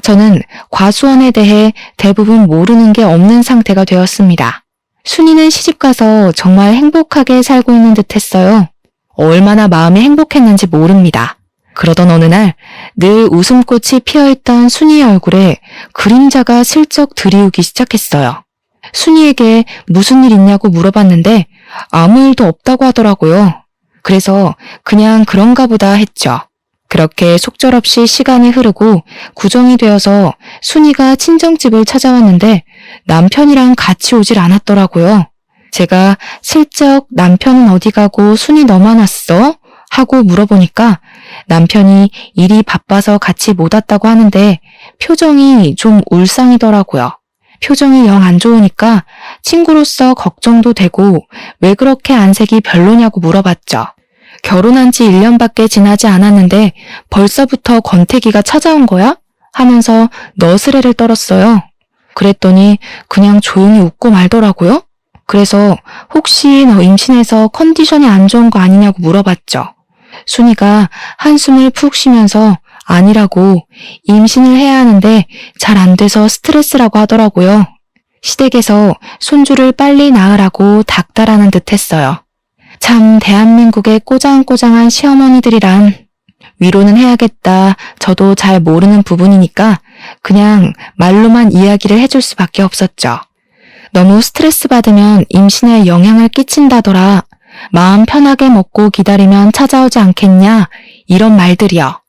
S1: 저는 과수원에 대해 대부분 모르는 게 없는 상태가 되었습니다. 순이는 시집가서 정말 행복하게 살고 있는 듯 했어요. 얼마나 마음이 행복했는지 모릅니다. 그러던 어느 날 늘 웃음꽃이 피어있던 순이의 얼굴에 그림자가 슬쩍 드리우기 시작했어요. 순이에게 무슨 일 있냐고 물어봤는데 아무 일도 없다고 하더라고요. 그래서 그냥 그런가 보다 했죠. 그렇게 속절없이 시간이 흐르고 구정이 되어서 순이가 친정집을 찾아왔는데 남편이랑 같이 오질 않았더라고요. 제가 슬쩍 남편은 어디 가고 순이 너만 왔어? 하고 물어보니까 남편이 일이 바빠서 같이 못 왔다고 하는데 표정이 좀 울상이더라고요. 표정이 영 안 좋으니까 친구로서 걱정도 되고 왜 그렇게 안색이 별로냐고 물어봤죠. 결혼한 지 1년밖에 지나지 않았는데 벌써부터 권태기가 찾아온 거야? 하면서 너스레를 떨었어요. 그랬더니 그냥 조용히 웃고 말더라고요. 그래서 혹시 너 임신해서 컨디션이 안 좋은 거 아니냐고 물어봤죠. 순이가 한숨을 푹 쉬면서 아니라고 임신을 해야 하는데 잘 안 돼서 스트레스라고 하더라고요. 시댁에서 손주를 빨리 낳으라고 닥달하는 듯 했어요. 참 대한민국의 꼬장꼬장한 시어머니들이란 위로는 해야겠다. 저도 잘 모르는 부분이니까 그냥 말로만 이야기를 해줄 수밖에 없었죠. 너무 스트레스 받으면 임신에 영향을 끼친다더라. 마음 편하게 먹고 기다리면 찾아오지 않겠냐? 이런 말들이요.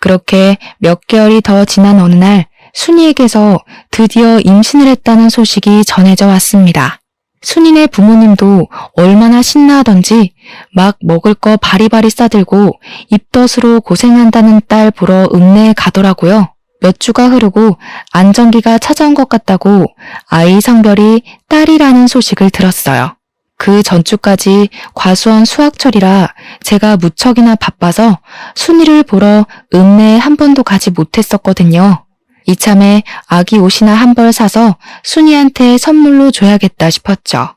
S1: 그렇게 몇 개월이 더 지난 어느 날 순이에게서 드디어 임신을 했다는 소식이 전해져 왔습니다. 순이네 부모님도 얼마나 신나하던지 막 먹을 거 바리바리 싸들고 입덧으로 고생한다는 딸 보러 읍내에 가더라고요. 몇 주가 흐르고 안정기가 찾아온 것 같다고 아이 성별이 딸이라는 소식을 들었어요. 그 전주까지 과수원 수학철이라 제가 무척이나 바빠서 순이를 보러 읍내에 한 번도 가지 못했었거든요. 이참에 아기 옷이나 한 벌 사서 순이한테 선물로 줘야겠다 싶었죠.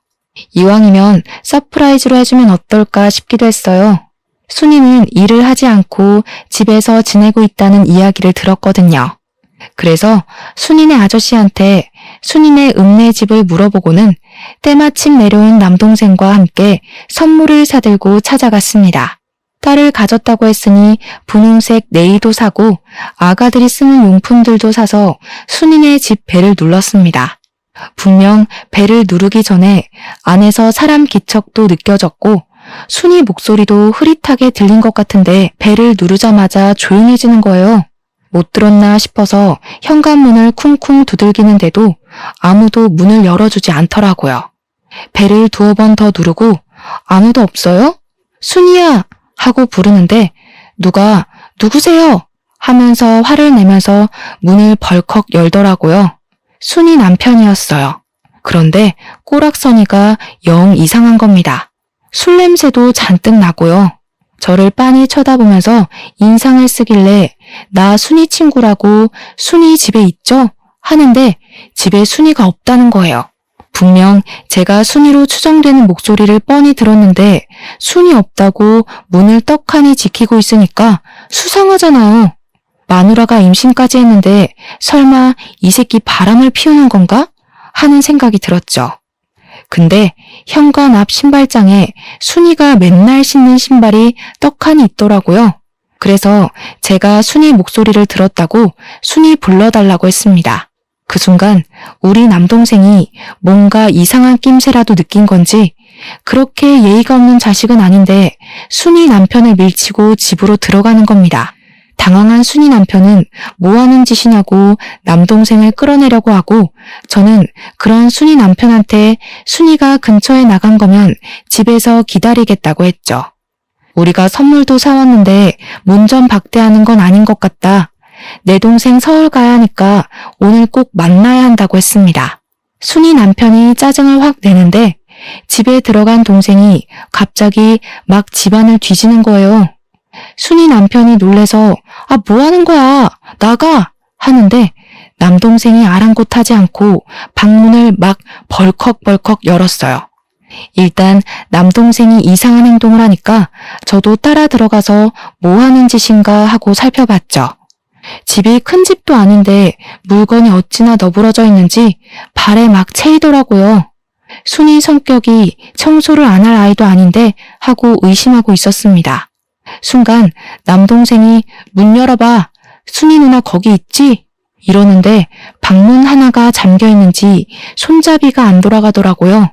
S1: 이왕이면 서프라이즈로 해주면 어떨까 싶기도 했어요. 순이는 일을 하지 않고 집에서 지내고 있다는 이야기를 들었거든요. 그래서 순이네 아저씨한테 순이네 읍내 집을 물어보고는 때마침 내려온 남동생과 함께 선물을 사들고 찾아갔습니다. 딸을 가졌다고 했으니 분홍색 네일도 사고 아가들이 쓰는 용품들도 사서 순이네 집 벨을 눌렀습니다. 분명 벨을 누르기 전에 안에서 사람 기척도 느껴졌고 순이 목소리도 흐릿하게 들린 것 같은데 벨을 누르자마자 조용해지는 거예요. 못 들었나 싶어서 현관문을 쿵쿵 두들기는데도 아무도 문을 열어주지 않더라고요. 벨을 2번 더 누르고 아무도 없어요? 순이야! 하고 부르는데 누가 누구세요? 하면서 화를 내면서 문을 벌컥 열더라고요. 순이 남편이었어요. 그런데 꼬락서니가 영 이상한 겁니다. 술 냄새도 잔뜩 나고요. 저를 빤히 쳐다보면서 인상을 쓰길래 나 순이 친구라고 순이 집에 있죠? 하는데 집에 순이가 없다는 거예요. 분명 제가 순이로 추정되는 목소리를 뻔히 들었는데 순이 없다고 문을 떡하니 지키고 있으니까 수상하잖아요. 마누라가 임신까지 했는데 설마 이 새끼 바람을 피우는 건가? 하는 생각이 들었죠. 근데 현관 앞 신발장에 순이가 맨날 신는 신발이 떡하니 있더라고요. 그래서 제가 순이 목소리를 들었다고 순이 불러달라고 했습니다. 그 순간 우리 남동생이 뭔가 이상한 낌새라도 느낀 건지 그렇게 예의가 없는 자식은 아닌데 순이 남편을 밀치고 집으로 들어가는 겁니다. 당황한 순이 남편은 뭐하는 짓이냐고 남동생을 끌어내려고 하고 저는 그런 순이 남편한테 순이가 근처에 나간 거면 집에서 기다리겠다고 했죠. 우리가 선물도 사왔는데 문전박대하는 건 아닌 것 같다. 내 동생 서울 가야 하니까 오늘 꼭 만나야 한다고 했습니다. 순이 남편이 짜증을 확 내는데 집에 들어간 동생이 갑자기 막 집안을 뒤지는 거예요. 순이 남편이 놀래서 뭐 하는 거야? 나가! 하는데 남동생이 아랑곳하지 않고 방문을 막 벌컥벌컥 열었어요. 일단 남동생이 이상한 행동을 하니까 저도 따라 들어가서 뭐 하는 짓인가 하고 살펴봤죠. 집이 큰 집도 아닌데 물건이 어찌나 너부러져 있는지 발에 막 채이더라고요. 순이 성격이 청소를 안 할 아이도 아닌데 하고 의심하고 있었습니다. 순간 남동생이 문 열어봐. 순이 누나 거기 있지? 이러는데 방문 하나가 잠겨 있는지 손잡이가 안 돌아가더라고요.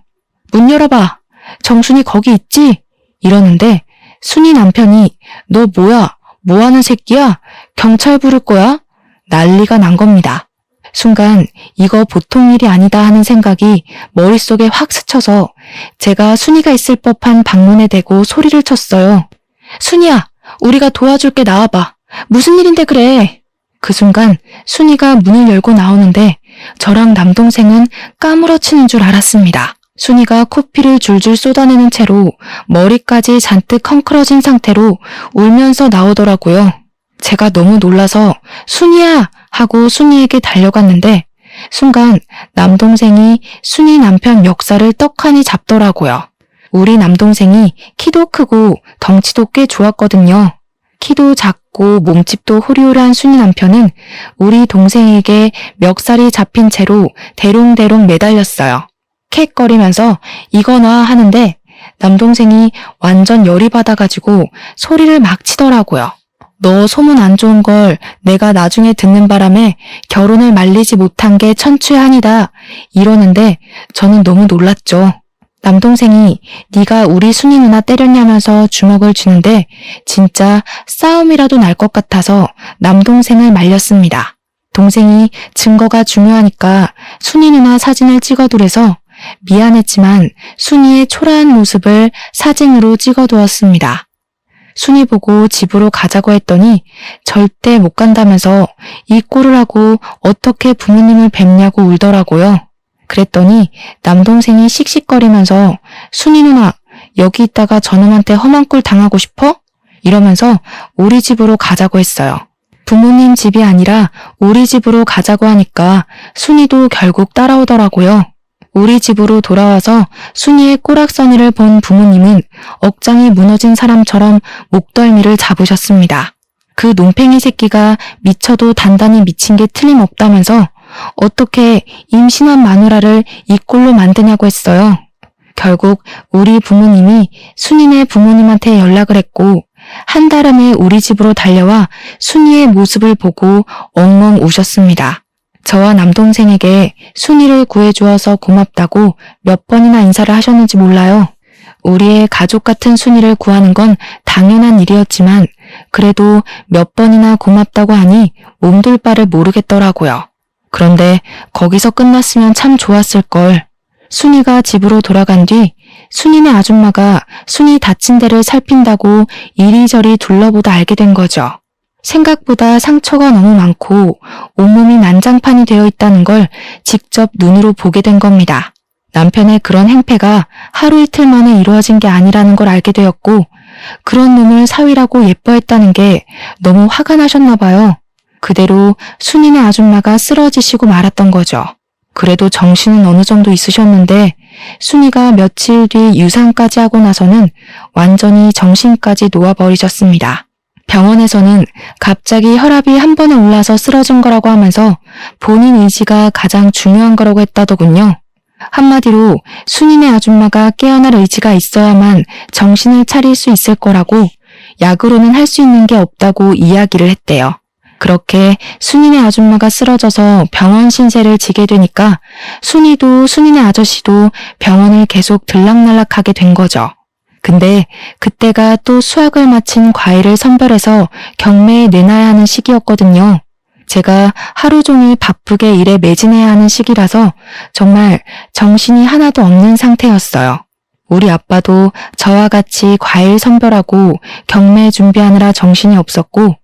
S1: 문 열어봐. 정순이 거기 있지? 이러는데 순이 남편이 너 뭐야? 뭐 하는 새끼야? 경찰 부를 거야? 난리가 난 겁니다. 순간 이거 보통 일이 아니다 하는 생각이 머릿속에 확 스쳐서 제가 순이가 있을 법한 방문에 대고 소리를 쳤어요. 순이야, 우리가 도와줄게 나와봐. 무슨 일인데 그래? 그 순간 순이가 문을 열고 나오는데 저랑 남동생은 까무러치는 줄 알았습니다. 순이가 코피를 줄줄 쏟아내는 채로 머리까지 잔뜩 헝클어진 상태로 울면서 나오더라고요. 제가 너무 놀라서 순이야! 하고 순이에게 달려갔는데 순간 남동생이 순이 남편 멱살을 떡하니 잡더라고요. 우리 남동생이 키도 크고 덩치도 꽤 좋았거든요. 키도 작고 몸집도 호리호리한 순이 남편은 우리 동생에게 멱살이 잡힌 채로 대롱대롱 매달렸어요. 캑거리면서 이거 놔 하는데 남동생이 완전 열이 받아가지고 소리를 막 치더라고요. 너 소문 안 좋은 걸 내가 나중에 듣는 바람에 결혼을 말리지 못한 게 천추한이다 이러는데 저는 너무 놀랐죠. 남동생이 네가 우리 순이 누나 때렸냐면서 주먹을 쥐는데 진짜 싸움이라도 날 것 같아서 남동생을 말렸습니다. 동생이 증거가 중요하니까 순이 누나 사진을 찍어두래서 미안했지만 순이의 초라한 모습을 사진으로 찍어두었습니다. 순이 보고 집으로 가자고 했더니 절대 못 간다면서 이 꼴을 하고 어떻게 부모님을 뵙냐고 울더라고요. 그랬더니 남동생이 씩씩거리면서 순이 누나 여기 있다가 저놈한테 험한 꼴 당하고 싶어? 이러면서 우리 집으로 가자고 했어요. 부모님 집이 아니라 우리 집으로 가자고 하니까 순이도 결국 따라오더라고요. 우리 집으로 돌아와서 순이의 꼬락서니를 본 부모님은 억장이 무너진 사람처럼 목덜미를 잡으셨습니다. 그 논팽이 새끼가 미쳐도 단단히 미친 게 틀림없다면서 어떻게 임신한 마누라를 이 꼴로 만드냐고 했어요. 결국 우리 부모님이 순이네 부모님한테 연락을 했고 한 달 안에 우리 집으로 달려와 순이의 모습을 보고 엉엉 우셨습니다. 저와 남동생에게 순이를 구해주어서 고맙다고 몇 번이나 인사를 하셨는지 몰라요. 우리의 가족 같은 순이를 구하는 건 당연한 일이었지만 그래도 몇 번이나 고맙다고 하니 몸둘 바를 모르겠더라고요. 그런데 거기서 끝났으면 참 좋았을걸. 순이가 집으로 돌아간 뒤 순이네 아줌마가 순이 다친 데를 살핀다고 이리저리 둘러보다 알게 된 거죠. 생각보다 상처가 너무 많고 온몸이 난장판이 되어 있다는 걸 직접 눈으로 보게 된 겁니다. 남편의 그런 행패가 하루 이틀 만에 이루어진 게 아니라는 걸 알게 되었고 그런 놈을 사위라고 예뻐했다는 게 너무 화가 나셨나 봐요. 그대로 순이네 아줌마가 쓰러지시고 말았던 거죠. 그래도 정신은 어느 정도 있으셨는데 순이가 며칠 뒤 유산까지 하고 나서는 완전히 정신까지 놓아버리셨습니다. 병원에서는 갑자기 혈압이 한 번에 올라서 쓰러진 거라고 하면서 본인 의지가 가장 중요한 거라고 했다더군요. 한마디로 순이네 아줌마가 깨어날 의지가 있어야만 정신을 차릴 수 있을 거라고 약으로는 할 수 있는 게 없다고 이야기를 했대요. 그렇게 순이네 아줌마가 쓰러져서 병원 신세를 지게 되니까 순이도 순이네 아저씨도 병원을 계속 들락날락하게 된 거죠. 근데 그때가 또 수학을 마친 과일을 선별해서 경매에 내놔야 하는 시기였거든요. 제가 하루 종일 바쁘게 일에 매진해야 하는 시기라서 정말 정신이 하나도 없는 상태였어요. 우리 아빠도 저와 같이 과일 선별하고 경매 준비하느라 정신이 없었고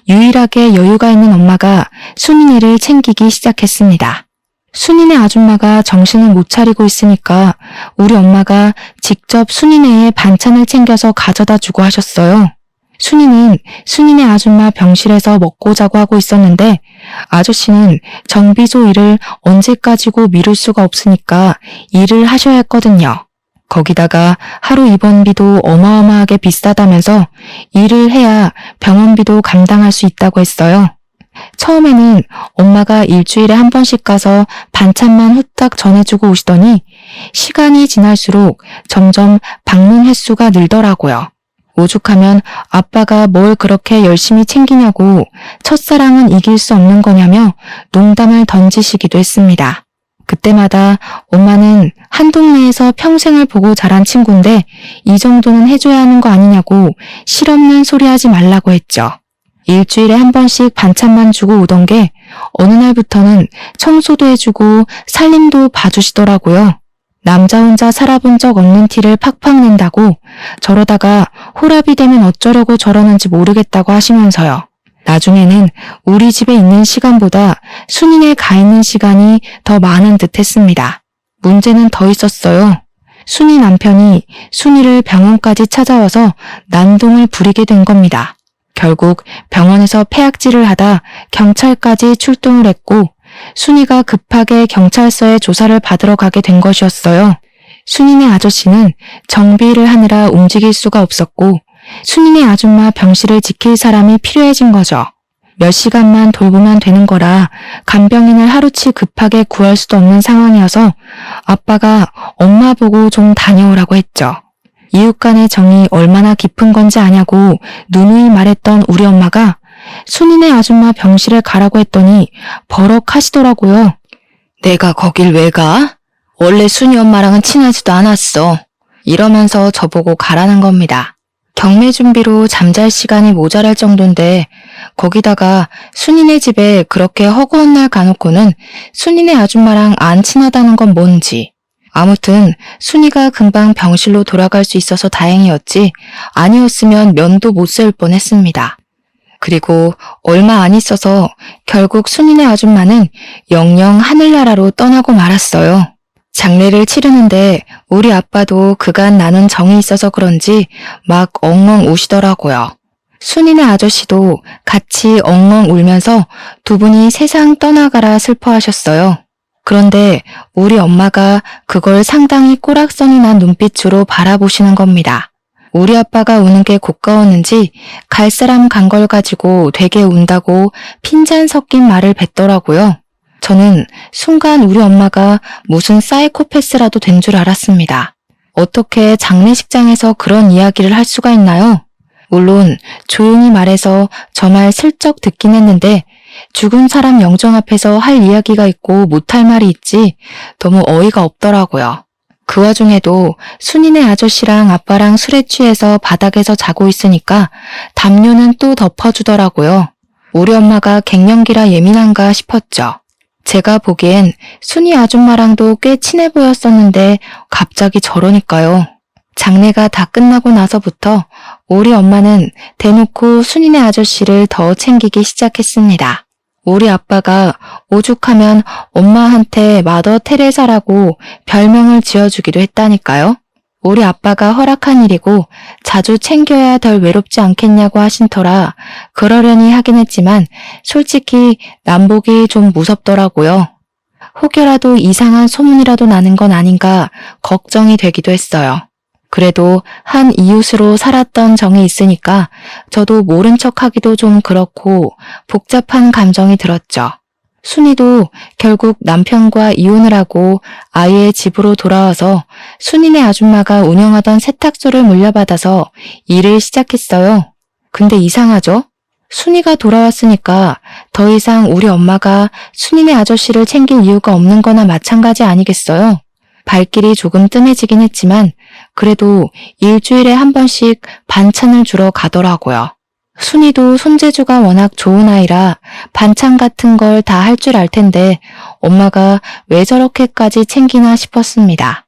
S1: 유일하게 여유가 있는 엄마가 순이네를 챙기기 시작했습니다. 순이네 아줌마가 정신을 못 차리고 있으니까 우리 엄마가 직접 순이네의 반찬을 챙겨서 가져다 주고 하셨어요. 순이는 순이네 아줌마 병실에서 먹고 자고 하고 있었는데 아저씨는 정비소 일을 언제까지고 미룰 수가 없으니까 일을 하셔야 했거든요. 거기다가 하루 입원비도 어마어마하게 비싸다면서 일을 해야 병원비도 감당할 수 있다고 했어요. 처음에는 엄마가 일주일에 한 번씩 가서 반찬만 후딱 전해주고 오시더니 시간이 지날수록 점점 방문 횟수가 늘더라고요. 오죽하면 아빠가 뭘 그렇게 열심히 챙기냐고 첫사랑은 이길 수 없는 거냐며 농담을 던지시기도 했습니다. 그때마다 엄마는 한 동네에서 평생을 보고 자란 친구인데 이 정도는 해줘야 하는 거 아니냐고 실없는 소리 하지 말라고 했죠. 일주일에 한 번씩 반찬만 주고 오던 게 어느 날부터는 청소도 해주고 살림도 봐주시더라고요. 남자 혼자 살아본 적 없는 티를 팍팍 낸다고 저러다가 호랍이 되면 어쩌려고 저러는지 모르겠다고 하시면서요. 나중에는 우리 집에 있는 시간보다 순이네 가 있는 시간이 더 많은 듯 했습니다. 문제는 더 있었어요. 순이 남편이 순이를 병원까지 찾아와서 난동을 부리게 된 겁니다. 결국 병원에서 폐악질을 하다 경찰까지 출동을 했고 순이가 급하게 경찰서에 조사를 받으러 가게 된 것이었어요. 순이네 아저씨는 정비를 하느라 움직일 수가 없었고 순이네 아줌마 병실을 지킬 사람이 필요해진 거죠. 몇 시간만 돌보면 되는 거라 간병인을 하루치 급하게 구할 수도 없는 상황이어서 아빠가 엄마 보고 좀 다녀오라고 했죠. 이웃 간의 정이 얼마나 깊은 건지 아냐고 누누이 말했던 우리 엄마가 순이네 아줌마 병실에 가라고 했더니 버럭 하시더라고요. 내가 거길 왜 가? 원래 순이 엄마랑은 친하지도 않았어. 이러면서 저보고 가라는 겁니다. 경매 준비로 잠잘 시간이 모자랄 정도인데 거기다가 순이네 집에 그렇게 허구한 날 가놓고는 순이네 아줌마랑 안 친하다는 건 뭔지. 아무튼 순이가 금방 병실로 돌아갈 수 있어서 다행이었지 아니었으면 면도 못 세울 뻔했습니다. 그리고 얼마 안 있어서 결국 순이네 아줌마는 영영 하늘나라로 떠나고 말았어요. 장례를 치르는데 우리 아빠도 그간 나눈 정이 있어서 그런지 막 엉엉 우시더라고요. 순이네 아저씨도 같이 엉엉 울면서 두 분이 세상 떠나가라 슬퍼하셨어요. 그런데 우리 엄마가 그걸 상당히 꼬락선이 난 눈빛으로 바라보시는 겁니다. 우리 아빠가 우는 게 고가웠는지 갈 사람 간 걸 가지고 되게 운다고 핀잔 섞인 말을 뱉더라고요. 저는 순간 우리 엄마가 무슨 사이코패스라도 된 줄 알았습니다. 어떻게 장례식장에서 그런 이야기를 할 수가 있나요? 물론 조용히 말해서 저 말 슬쩍 듣긴 했는데 죽은 사람 영정 앞에서 할 이야기가 있고 못할 말이 있지 너무 어이가 없더라고요. 그 와중에도 순이네 아저씨랑 아빠랑 술에 취해서 바닥에서 자고 있으니까 담요는 또 덮어주더라고요. 우리 엄마가 갱년기라 예민한가 싶었죠. 제가 보기엔 순이 아줌마랑도 꽤 친해 보였었는데 갑자기 저러니까요. 장례가 다 끝나고 나서부터 우리 엄마는 대놓고 순이네 아저씨를 더 챙기기 시작했습니다. 우리 아빠가 오죽하면 엄마한테 마더 테레사라고 별명을 지어주기도 했다니까요. 우리 아빠가 허락한 일이고 자주 챙겨야 덜 외롭지 않겠냐고 하신 터라 그러려니 하긴 했지만 솔직히 남보기 좀 무섭더라고요. 혹여라도 이상한 소문이라도 나는 건 아닌가 걱정이 되기도 했어요. 그래도 한 이웃으로 살았던 정이 있으니까 저도 모른 척하기도 좀 그렇고 복잡한 감정이 들었죠. 순이도 결국 남편과 이혼을 하고 아이의 집으로 돌아와서 순이네 아줌마가 운영하던 세탁소를 물려받아서 일을 시작했어요. 근데 이상하죠? 순이가 돌아왔으니까 더 이상 우리 엄마가 순이네 아저씨를 챙길 이유가 없는 거나 마찬가지 아니겠어요? 발길이 조금 뜸해지긴 했지만 그래도 일주일에 한 번씩 반찬을 주러 가더라고요. 순이도 손재주가 워낙 좋은 아이라 반찬 같은 걸 다 할 줄 알 텐데 엄마가 왜 저렇게까지 챙기나 싶었습니다.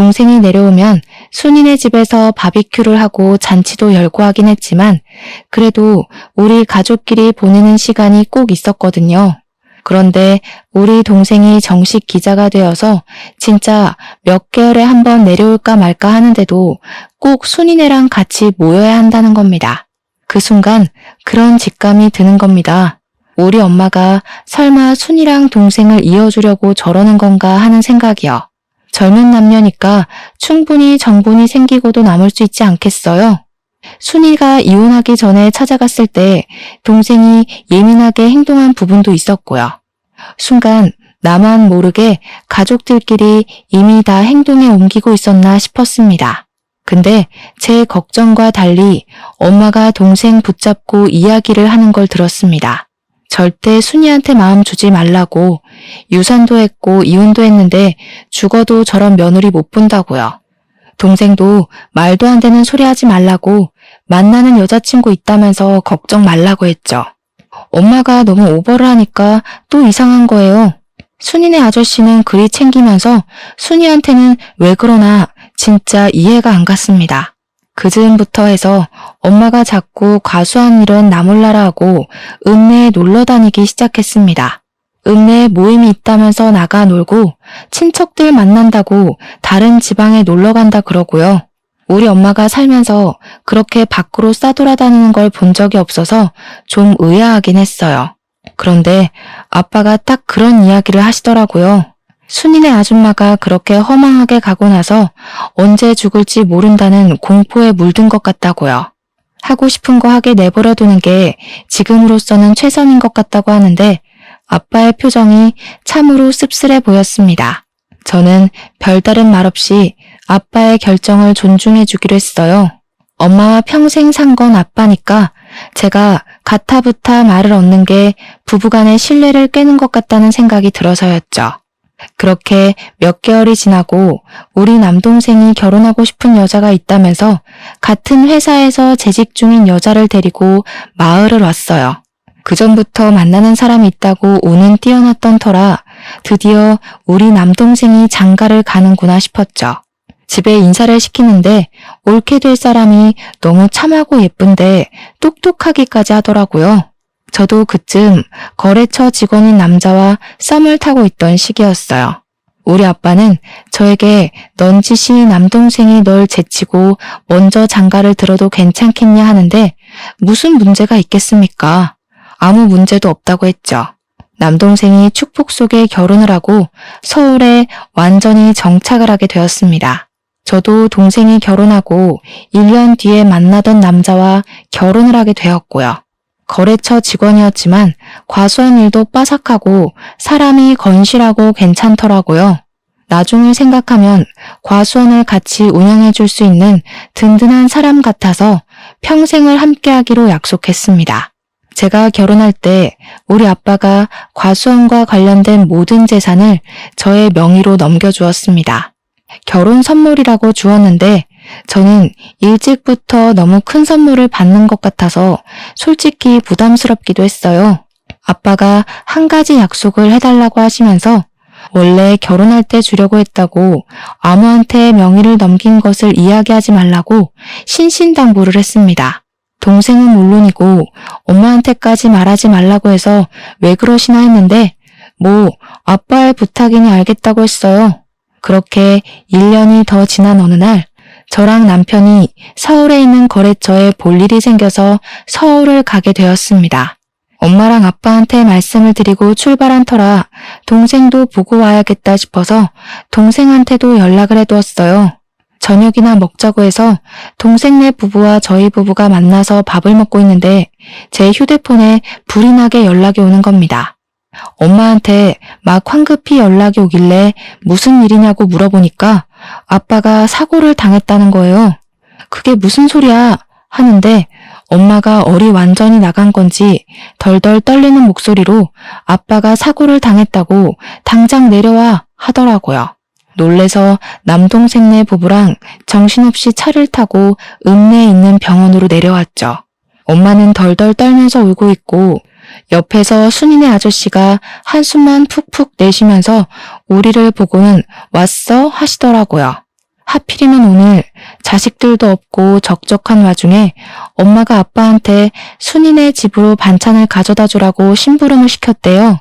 S1: 동생이 내려오면 순이네 집에서 바비큐를 하고 잔치도 열고 하긴 했지만 그래도 우리 가족끼리 보내는 시간이 꼭 있었거든요. 그런데 우리 동생이 정식 기자가 되어서 진짜 몇 개월에 한 번 내려올까 말까 하는데도 꼭 순이네랑 같이 모여야 한다는 겁니다. 그 순간 그런 직감이 드는 겁니다. 우리 엄마가 설마 순이랑 동생을 이어주려고 저러는 건가 하는 생각이요. 젊은 남녀니까 충분히 정분이 생기고도 남을 수 있지 않겠어요? 순이가 이혼하기 전에 찾아갔을 때 동생이 예민하게 행동한 부분도 있었고요. 순간 나만 모르게 가족들끼리 이미 다 행동에 옮기고 있었나 싶었습니다. 근데 제 걱정과 달리 엄마가 동생 붙잡고 이야기를 하는 걸 들었습니다. 절대 순이한테 마음 주지 말라고, 유산도 했고 이혼도 했는데 죽어도 저런 며느리 못 본다고요. 동생도 말도 안 되는 소리 하지 말라고, 만나는 여자친구 있다면서 걱정 말라고 했죠. 엄마가 너무 오버를 하니까 또 이상한 거예요. 순이네 아저씨는 그리 챙기면서 순이한테는 왜 그러나 진짜 이해가 안 갔습니다. 그 즈음부터 해서 엄마가 자꾸 과수한 일은 나 몰라라 하고 읍내에 놀러 다니기 시작했습니다. 읍내에 모임이 있다면서 나가 놀고 친척들 만난다고 다른 지방에 놀러 간다 그러고요. 우리 엄마가 살면서 그렇게 밖으로 싸돌아다니는 걸 본 적이 없어서 좀 의아하긴 했어요. 그런데 아빠가 딱 그런 이야기를 하시더라고요. 순이네 아줌마가 그렇게 허망하게 가고 나서 언제 죽을지 모른다는 공포에 물든 것 같다고요. 하고 싶은 거 하게 내버려 두는 게 지금으로서는 최선인 것 같다고 하는데 아빠의 표정이 참으로 씁쓸해 보였습니다. 저는 별다른 말 없이 아빠의 결정을 존중해 주기로 했어요. 엄마와 평생 산 건 아빠니까 제가 가타부타 말을 얻는 게 부부간의 신뢰를 깨는 것 같다는 생각이 들어서였죠. 그렇게 몇 개월이 지나고 우리 남동생이 결혼하고 싶은 여자가 있다면서 같은 회사에서 재직 중인 여자를 데리고 마을을 왔어요. 그전부터 만나는 사람이 있다고 운은 띄어놨던 터라 드디어 우리 남동생이 장가를 가는구나 싶었죠. 집에 인사를 시키는데 옳게 될 사람이 너무 참하고 예쁜데 똑똑하기까지 하더라고요. 저도 그쯤 거래처 직원인 남자와 썸을 타고 있던 시기였어요. 우리 아빠는 저에게 넌지시 남동생이 널 제치고 먼저 장가를 들어도 괜찮겠냐 하는데 무슨 문제가 있겠습니까? 아무 문제도 없다고 했죠. 남동생이 축복 속에 결혼을 하고 서울에 완전히 정착을 하게 되었습니다. 저도 동생이 결혼하고 1년 뒤에 만나던 남자와 결혼을 하게 되었고요. 거래처 직원이었지만 과수한 일도 빠삭하고 사람이 건실하고 괜찮더라고요. 나중을 생각하면 과수원을 같이 운영해 줄 수 있는 든든한 사람 같아서 평생을 함께하기로 약속했습니다. 제가 결혼할 때 우리 아빠가 과수원과 관련된 모든 재산을 저의 명의로 넘겨주었습니다. 결혼 선물이라고 주었는데 저는 일찍부터 너무 큰 선물을 받는 것 같아서 솔직히 부담스럽기도 했어요. 아빠가 한 가지 약속을 해달라고 하시면서 원래 결혼할 때 주려고 했다고 아무한테 명의를 넘긴 것을 이야기하지 말라고 신신당부를 했습니다. 동생은 물론이고 엄마한테까지 말하지 말라고 해서 왜 그러시나 했는데 뭐 아빠의 부탁이니 알겠다고 했어요. 그렇게 1년이 더 지난 어느 날 저랑 남편이 서울에 있는 거래처에 볼 일이 생겨서 서울을 가게 되었습니다. 엄마랑 아빠한테 말씀을 드리고 출발한 터라 동생도 보고 와야겠다 싶어서 동생한테도 연락을 해두었어요. 저녁이나 먹자고 해서 동생네 부부와 저희 부부가 만나서 밥을 먹고 있는데 제 휴대폰에 불이 나게 연락이 오는 겁니다. 엄마한테 막 황급히 연락이 오길래 무슨 일이냐고 물어보니까 아빠가 사고를 당했다는 거예요. 그게 무슨 소리야 하는데 엄마가 얼이 완전히 나간 건지 덜덜 떨리는 목소리로 아빠가 사고를 당했다고 당장 내려와 하더라고요. 놀래서 남동생네 부부랑 정신없이 차를 타고 읍내에 있는 병원으로 내려왔죠. 엄마는 덜덜 떨면서 울고 있고 옆에서 순이네 아저씨가 한숨만 푹푹 내쉬면서 우리를 보고는 왔어? 하시더라고요. 하필이면 오늘 자식들도 없고 적적한 와중에 엄마가 아빠한테 순이네 집으로 반찬을 가져다 주라고 심부름을 시켰대요.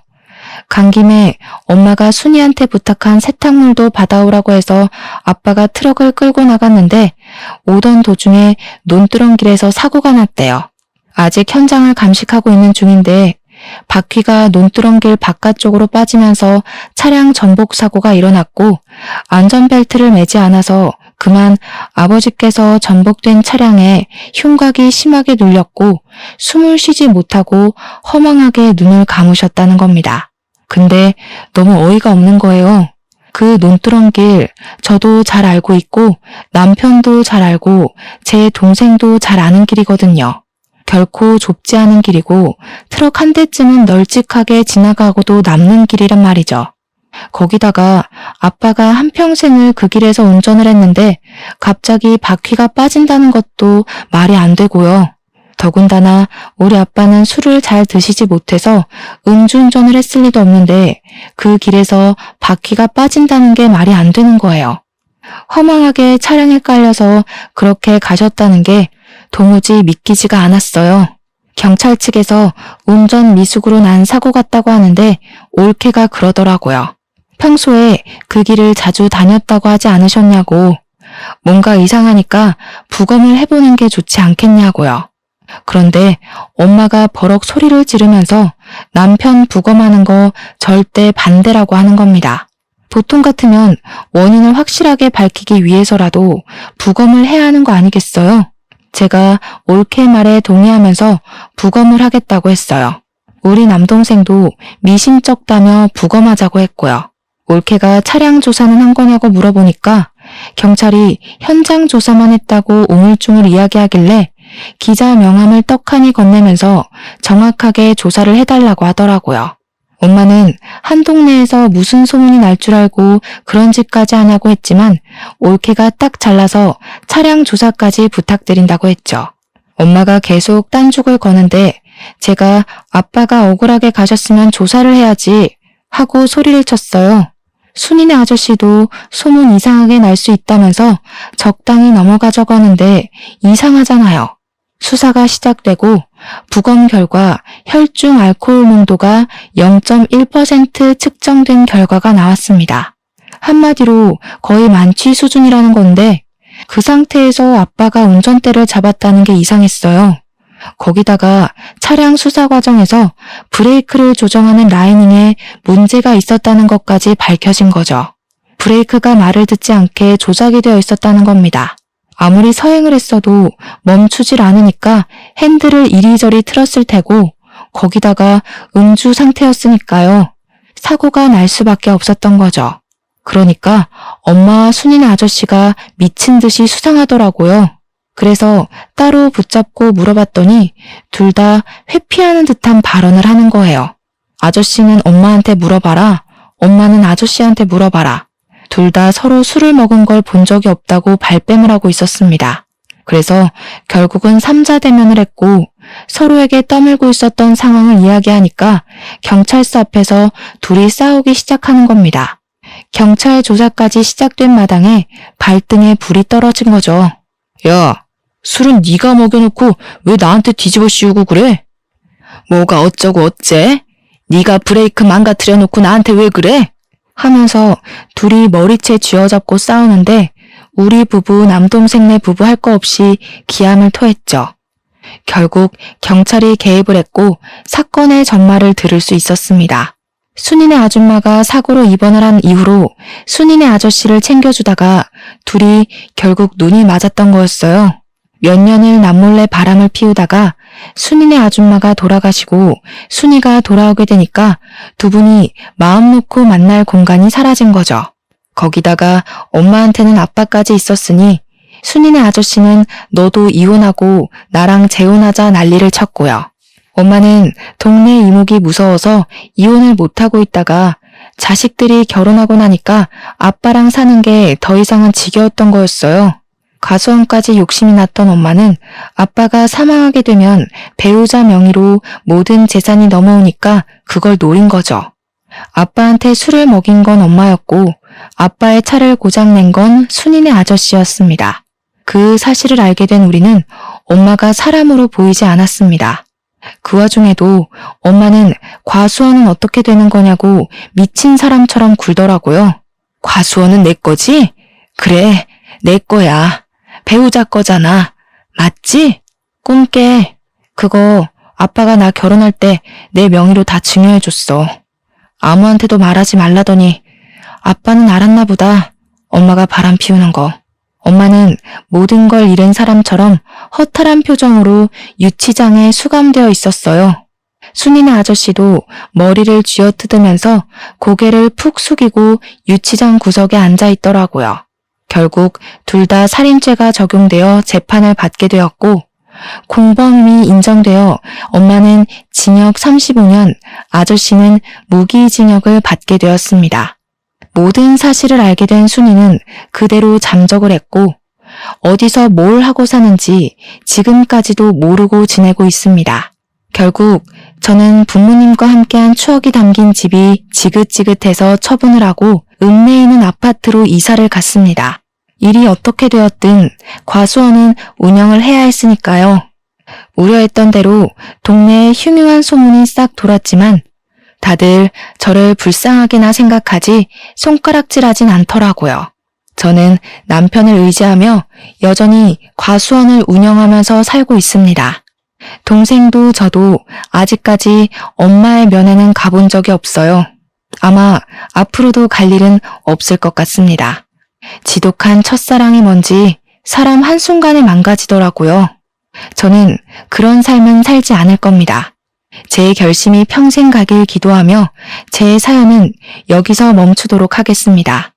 S1: 간 김에 엄마가 순이한테 부탁한 세탁물도 받아오라고 해서 아빠가 트럭을 끌고 나갔는데 오던 도중에 논두렁길에서 사고가 났대요. 아직 현장을 감식하고 있는 중인데 바퀴가 논두렁길 바깥쪽으로 빠지면서 차량 전복 사고가 일어났고 안전벨트를 매지 않아서 그만 아버지께서 전복된 차량에 흉곽이 심하게 눌렸고 숨을 쉬지 못하고 허망하게 눈을 감으셨다는 겁니다. 근데 너무 어이가 없는 거예요. 그 논두렁길 저도 잘 알고 있고 남편도 잘 알고 제 동생도 잘 아는 길이거든요. 결코 좁지 않은 길이고 트럭 한 대쯤은 널찍하게 지나가고도 남는 길이란 말이죠. 거기다가 아빠가 한평생을 그 길에서 운전을 했는데 갑자기 바퀴가 빠진다는 것도 말이 안 되고요. 더군다나 우리 아빠는 술을 잘 드시지 못해서 음주운전을 했을 리도 없는데 그 길에서 바퀴가 빠진다는 게 말이 안 되는 거예요. 허망하게 차량에 깔려서 그렇게 가셨다는 게 도무지 믿기지가 않았어요. 경찰 측에서 운전 미숙으로 난 사고 같다고 하는데 올케가 그러더라고요. 평소에 그 길을 자주 다녔다고 하지 않으셨냐고. 뭔가 이상하니까 부검을 해보는 게 좋지 않겠냐고요. 그런데 엄마가 버럭 소리를 지르면서 남편 부검하는 거 절대 반대라고 하는 겁니다. 보통 같으면 원인을 확실하게 밝히기 위해서라도 부검을 해야 하는 거 아니겠어요? 제가 올케 말에 동의하면서 부검을 하겠다고 했어요. 우리 남동생도 미심쩍다며 부검하자고 했고요. 올케가 차량 조사는 한 거냐고 물어보니까 경찰이 현장 조사만 했다고 우물쭈물 이야기하길래 기자 명함을 떡하니 건네면서 정확하게 조사를 해달라고 하더라고요. 엄마는 한 동네에서 무슨 소문이 날 줄 알고 그런 짓까지 하냐고 했지만 올케가 딱 잘라서 차량 조사까지 부탁드린다고 했죠. 엄마가 계속 딴죽을 거는데 제가 아빠가 억울하게 가셨으면 조사를 해야지 하고 소리를 쳤어요. 순이네 아저씨도 소문 이상하게 날 수 있다면서 적당히 넘어가자고 하는데 이상하잖아요. 수사가 시작되고 부검 결과 혈중 알코올 농도가 0.1% 측정된 결과가 나왔습니다. 한마디로 거의 만취 수준이라는 건데 그 상태에서 아빠가 운전대를 잡았다는 게 이상했어요. 거기다가 차량 수사 과정에서 브레이크를 조정하는 라이닝에 문제가 있었다는 것까지 밝혀진 거죠. 브레이크가 말을 듣지 않게 조작이 되어 있었다는 겁니다. 아무리 서행을 했어도 멈추질 않으니까 핸들을 이리저리 틀었을 테고 거기다가 음주 상태였으니까요. 사고가 날 수밖에 없었던 거죠. 그러니까 엄마와 순이네 아저씨가 미친 듯이 수상하더라고요. 그래서 따로 붙잡고 물어봤더니 둘 다 회피하는 듯한 발언을 하는 거예요. 아저씨는 엄마한테 물어봐라. 엄마는 아저씨한테 물어봐라. 둘 다 서로 술을 먹은 걸 본 적이 없다고 발뺌을 하고 있었습니다. 그래서 결국은 삼자대면을 했고 서로에게 떠밀고 있었던 상황을 이야기하니까 경찰서 앞에서 둘이 싸우기 시작하는 겁니다. 경찰 조사까지 시작된 마당에 발등에 불이 떨어진 거죠. 야, 술은 네가 먹여놓고 왜 나한테 뒤집어 씌우고 그래? 뭐가 어쩌고 어째? 네가 브레이크 망가뜨려 놓고 나한테 왜 그래? 하면서 둘이 머리채 쥐어잡고 싸우는데 우리 부부 남동생네 부부 할 거 없이 기함을 토했죠. 결국 경찰이 개입을 했고 사건의 전말을 들을 수 있었습니다. 순이네 아줌마가 사고로 입원을 한 이후로 순이네 아저씨를 챙겨주다가 둘이 결국 눈이 맞았던 거였어요. 몇 년을 남몰래 바람을 피우다가 순이네 아줌마가 돌아가시고 순이가 돌아오게 되니까 두 분이 마음 놓고 만날 공간이 사라진 거죠. 거기다가 엄마한테는 아빠까지 있었으니 순이네 아저씨는 너도 이혼하고 나랑 재혼하자 난리를 쳤고요. 엄마는 동네 이목이 무서워서 이혼을 못하고 있다가 자식들이 결혼하고 나니까 아빠랑 사는 게 더 이상은 지겨웠던 거였어요. 가수원까지 욕심이 났던 엄마는 아빠가 사망하게 되면 배우자 명의로 모든 재산이 넘어오니까 그걸 노린 거죠. 아빠한테 술을 먹인 건 엄마였고 아빠의 차를 고장낸 건 순이네 아저씨였습니다. 그 사실을 알게 된 우리는 엄마가 사람으로 보이지 않았습니다. 그 와중에도 엄마는 과수원은 어떻게 되는 거냐고 미친 사람처럼 굴더라고요. 과수원은 내 거지? 그래, 내 거야. 배우자 거잖아. 맞지? 꿈깨. 그거 아빠가 나 결혼할 때 내 명의로 다 증여해줬어. 아무한테도 말하지 말라더니 아빠는 알았나 보다. 엄마가 바람 피우는 거. 엄마는 모든 걸 잃은 사람처럼 허탈한 표정으로 유치장에 수감되어 있었어요. 순이네 아저씨도 머리를 쥐어뜯으면서 고개를 푹 숙이고 유치장 구석에 앉아 있더라고요. 결국 둘 다 살인죄가 적용되어 재판을 받게 되었고 공범이 인정되어 엄마는 징역 35년, 아저씨는 무기징역을 받게 되었습니다. 모든 사실을 알게 된 순이는 그대로 잠적을 했고 어디서 뭘 하고 사는지 지금까지도 모르고 지내고 있습니다. 결국 저는 부모님과 함께한 추억이 담긴 집이 지긋지긋해서 처분을 하고 읍내에 있는 아파트로 이사를 갔습니다. 일이 어떻게 되었든 과수원은 운영을 해야 했으니까요. 우려했던 대로 동네에 흉흉한 소문이 싹 돌았지만 다들 저를 불쌍하게나 생각하지 손가락질하진 않더라고요. 저는 남편을 의지하며 여전히 과수원을 운영하면서 살고 있습니다. 동생도 저도 아직까지 엄마의 면회는 가본 적이 없어요. 아마 앞으로도 갈 일은 없을 것 같습니다. 지독한 첫사랑이 뭔지 사람 한순간에 망가지더라고요. 저는 그런 삶은 살지 않을 겁니다. 제 결심이 평생 가길 기도하며 제 사연은 여기서 멈추도록 하겠습니다.